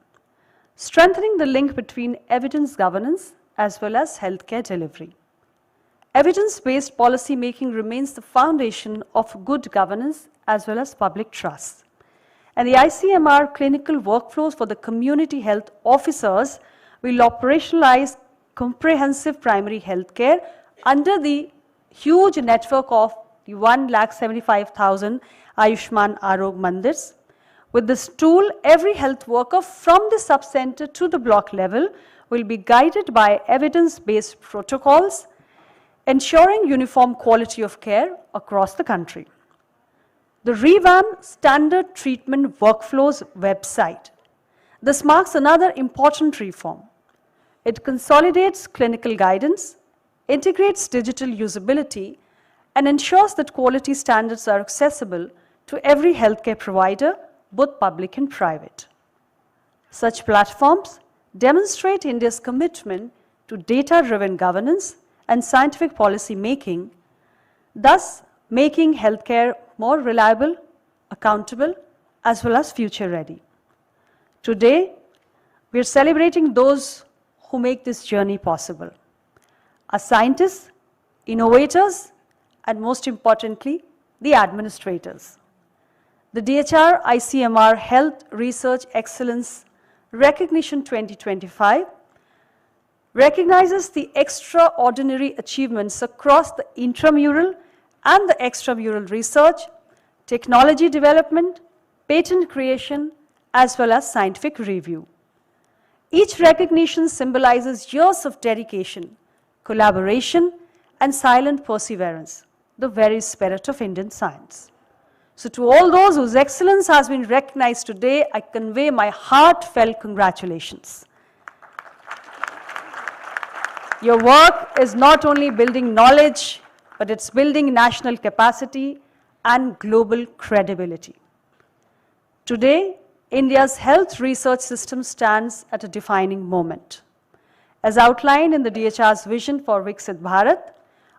G: strengthening the link between evidence governance as well as healthcare delivery. Evidence-based policy making remains the foundation of good governance as well as public trust. And the ICMR clinical workflows for the community health officers will operationalize comprehensive primary health care under the huge network of the 1,75,000 Ayushman Arog Mandirs. With this tool, every health worker from the sub-center to the block level will be guided by evidence-based protocols, ensuring uniform quality of care across the country. The revamped Standard Treatment Workflows website. This marks another important reform. It consolidates clinical guidance, integrates digital usability, and ensures that quality standards are accessible to every healthcare provider, both public and private. Such platforms demonstrate India's commitment to data-driven governance and scientific policy making, thus making healthcare more reliable, accountable, as well as future-ready. Today, we are celebrating those who make this journey possible. Our scientists, innovators, and most importantly, the administrators. The DHR ICMR Health Research Excellence Recognition 2025 recognizes the extraordinary achievements across the intramural and the extramural research, technology development, patent creation, as well as scientific review. Each recognition symbolizes years of dedication, collaboration, and silent perseverance, the very spirit of Indian science. So to all those whose excellence has been recognized today, I convey my heartfelt congratulations. Your work is not only building knowledge, but it's building national capacity and global credibility. Today, India's health research system stands at a defining moment. As outlined in the DHR's vision for Viksit Bharat,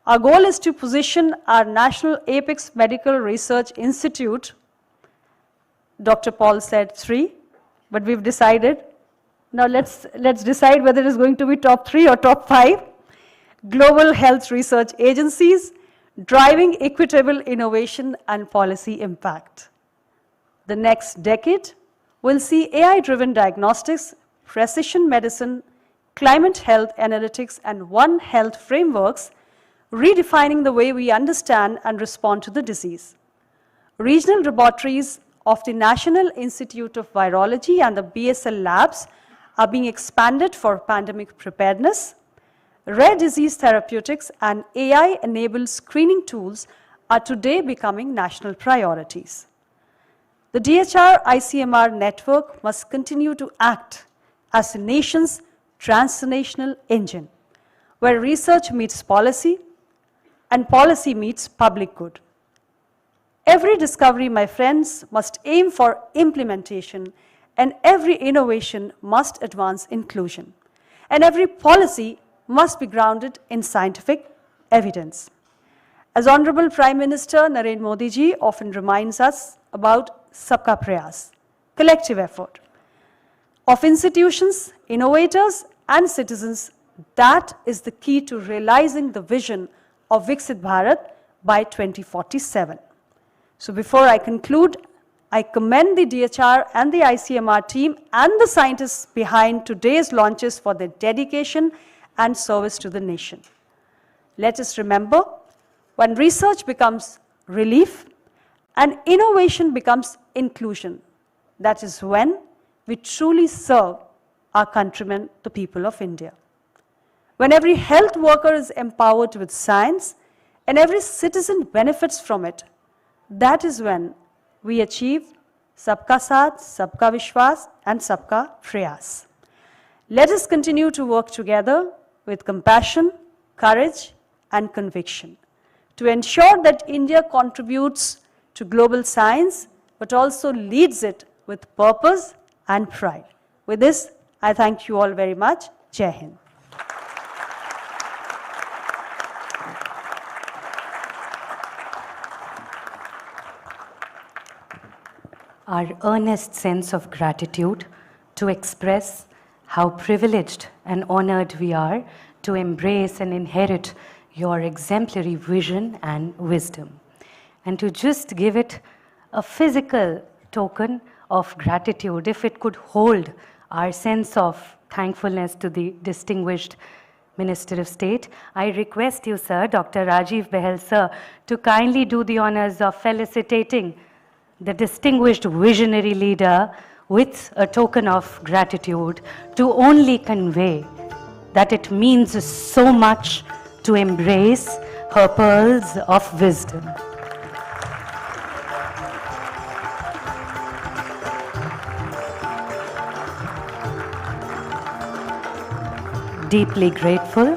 G: our goal is to position our National Apex Medical Research Institute, Dr. Paul said 3, but we've decided, now let's decide whether it is going to be top 3 or top 5, global health research agencies, driving equitable innovation and policy impact. The next decade will see AI-driven diagnostics, precision medicine, climate health analytics, and One Health frameworks redefining the way we understand and respond to the disease. Regional laboratories of the National Institute of Virology and the BSL labs are being expanded for pandemic preparedness. Rare disease therapeutics and AI-enabled screening tools are today becoming national priorities. The DHR ICMR network must continue to act as the nation's transnational engine, where research meets policy and policy meets public good. Every discovery, my friends, must aim for implementation, and every innovation must advance inclusion, and every policy must be grounded in scientific evidence. As Honorable Prime Minister Narendra Modi ji often reminds us about Sabka Prayas, collective effort, of institutions, innovators, and citizens, that is the key to realizing the vision of Viksit Bharat by 2047. So before I conclude, I commend the DHR and the ICMR team and the scientists behind today's launches for their dedication and service to the nation. Let us remember, when research becomes relief and innovation becomes inclusion, that is when we truly serve our countrymen, the people of India. When every health worker is empowered with science and every citizen benefits from it, that is when we achieve Sabka Saath, Sabka Vishwas, and Sabka Prayas. Let us continue to work together with compassion, courage, and conviction to ensure that India contributes to global science, but also leads it with purpose and pride. With this, I thank you all very much. Jai Hind.
A: Our earnest sense of gratitude to express how privileged and honored we are to embrace and inherit your exemplary vision and wisdom, and to just give it a physical token of gratitude, if it could hold our sense of thankfulness to the distinguished Minister of State. I request you, sir, Dr. Rajiv Bahel, sir, to kindly do the honors of felicitating the distinguished visionary leader with a token of gratitude, to only convey that it means so much to embrace her pearls of wisdom. Deeply grateful.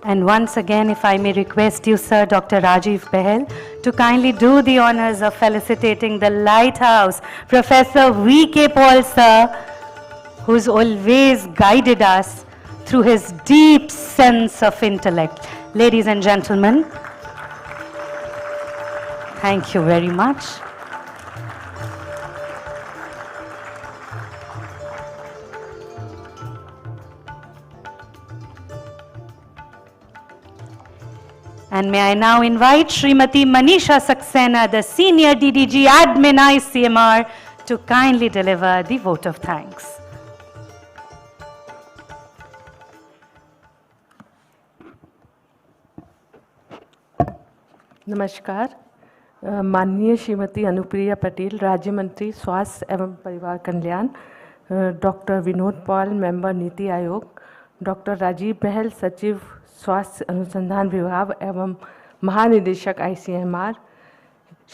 E: And once again, if I may request you, Sir, Dr. Rajiv Patel, to kindly do the honors of felicitating the Lighthouse, Professor V.K. Paul, sir, who's always guided us through his deep sense of intellect. Ladies and gentlemen, thank you very much. And may I now invite Srimati Manisha Saxena, the Senior DDG Admin ICMR, to kindly deliver the vote of thanks.
H: नमस्कार। माननीय श्रीमती अनुप्रिया पटेल, राज्य मंत्री स्वास्थ्य एवं परिवार कल्याण, doctor Vinod Paul, member NITI Aayog, doctor Rajiv बहल, सचिव स्वास्थ्य अनुसंधान विभाग एवं महानिदेशक ICMR,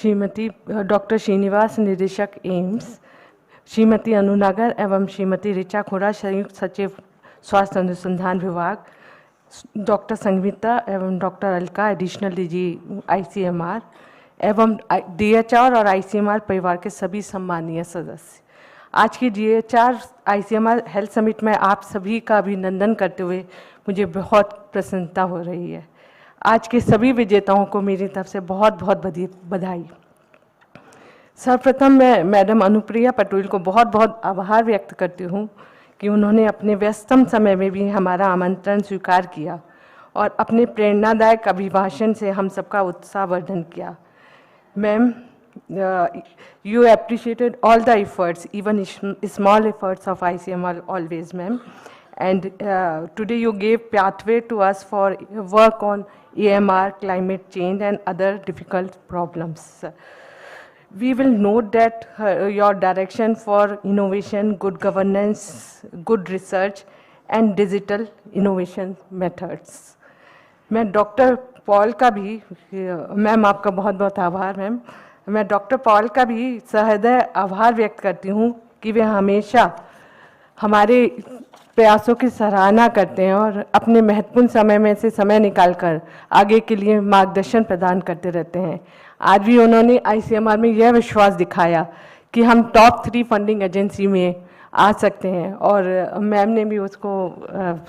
H: श्रीमती डॉक्टर श्रीनिवास, निदेशक एम्स, श्रीमती अनु नागर एवं श्रीमती ऋचा खोड़ा, संयुक्त सचिव स्वास्थ्य अनुसंधान विभाग, डॉक्टर संगीता एवं doctor Alka, additional DG ICMR, एवं DHR और ICMR परिवार के सभी सम्मानीय सदस्य। आज की DHR ICMR हेल्थ समिट में आप सभी का अभिनंदन करते हुए मुझे बहुत प्रसन्नता हो रही है। आज के सभी विजेताओं को मेरी तरफ से बहुत बहुत बधाई। सर्वप्रथम मैं मैडम अनुप्रिया पटेल को बहुत बहुत आभार व्यक्त करती हूँ कि उन्होंने अपने व्यस्तम समय में भी हमारा आमंत्रण स्वीकार किया और अपने प्रेरणादायक अभिभाषण से हम सबका उत्साहवर्धन किया। Ma'am, you appreciated all the efforts, even small efforts of ICMR always, ma'am. And today you gave pathway to us for work on AMR, climate change and other difficult problems. We will note that your direction for innovation, good governance, good research and digital innovation methods. मैं doctor Paul का भी, ma'am आपका बहुत बहुत आभार ma'am, मैं doctor Paul का भी सहृदय आभार व्यक्त करती हूँ कि वे हमेशा हमारे प्रयासों की सराहना करते हैं और अपने महत्वपूर्ण समय में से समय निकालकर आगे के लिए मार्गदर्शन प्रदान करते रहते हैं। आज भी उन्होंने ICMR में यह विश्वास दिखाया कि हम टॉप 3 फंडिंग एजेंसी में आ सकते हैं और मैम ने भी उसको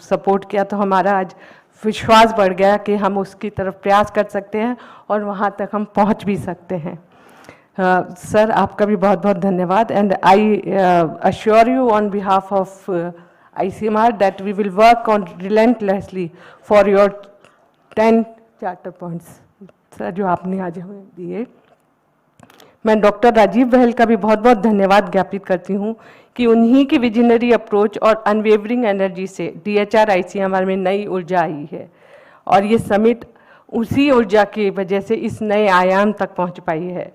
H: सपोर्ट किया, तो हमारा आज विश्वास बढ़ गया कि हम उसकी तरफ प्रयास कर सकते हैं और वहाँ तक हम पहुँच भी सकते हैं। सर, आपका भी बहुत बहुत धन्यवाद। And I assure you on behalf of ICMR that we will work on relentlessly for your 10 charter points, sir, जो आपने आज हमें दिए। मैं डॉक्टर राजीव बहल का भी बहुत बहुत धन्यवाद ज्ञापित करती हूँ कि उन्हीं की विजनरी अप्रोच और अनवेवरिंग एनर्जी से DHR ICMR में नई ऊर्जा आई है और ये समिट उसी ऊर्जा की वजह से इस नए आयाम तक पहुँच पाई है।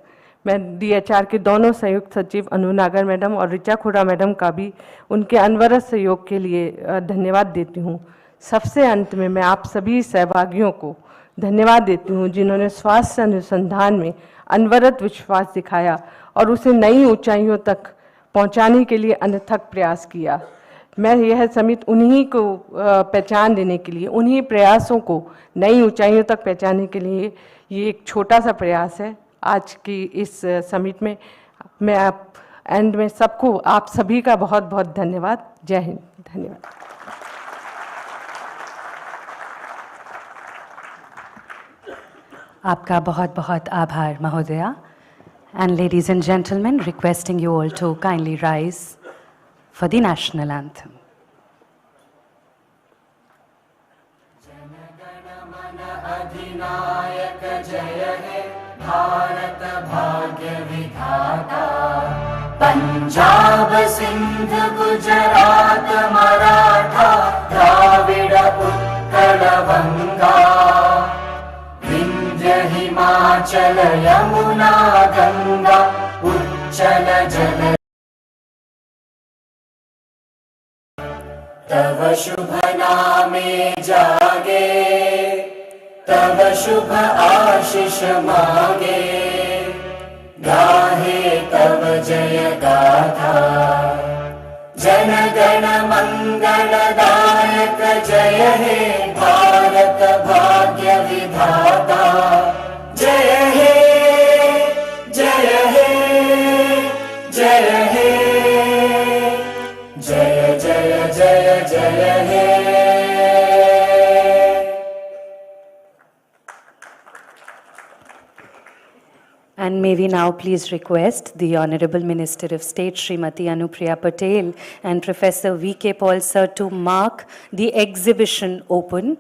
H: मैं DHR के दोनों संयुक्त सचिव अनु नागर मैडम और ऋचा खोड़ा मैडम का भी उनके अनवरत सहयोग के लिए धन्यवाद देती हूँ। सबसे अंत में मैं आप सभी सहभागियों को धन्यवाद देती हूँ जिन्होंने स्वास्थ्य अनुसंधान में अनवरत विश्वास दिखाया और उसे नई ऊंचाइयों तक पहुँचाने के लिए अनथक प्रयास किया। मैं यह समिट उन्हीं को पहचान देने के लिए, उन्हीं प्रयासों को नई ऊंचाइयों तक पहुँचाने के लिए ये एक छोटा सा प्रयास है। आज की इस समिट में मैं आप एंड में सबको, आप सभी का बहुत बहुत धन्यवाद। जय हिंद। धन्यवाद।
E: आपका बहुत बहुत आभार महोदया। And ladies and gentlemen, requesting you all to kindly rise for the national anthem.
B: अधिनायक जय हे भारत भाग्य विधाता, पंजाब सिंध गुजरात मराठा द्राविड उत्कल बंगा, विंध्य हिमाचल यमुना गंगा उच्चल जल, तव शुभ नामे जागे, तब शुभ आशीष मांगे, गाहे तब जय गाथा, जन गण मंगलदायक जनक जय हे भारत भाग्य विधाता जय हे जय हे जय हे जय जय जय जय हे
E: And may we now please request the Honorable Minister of State, Srimati Anupriya Patel, and Professor V.K. Paul, sir, to mark the exhibition open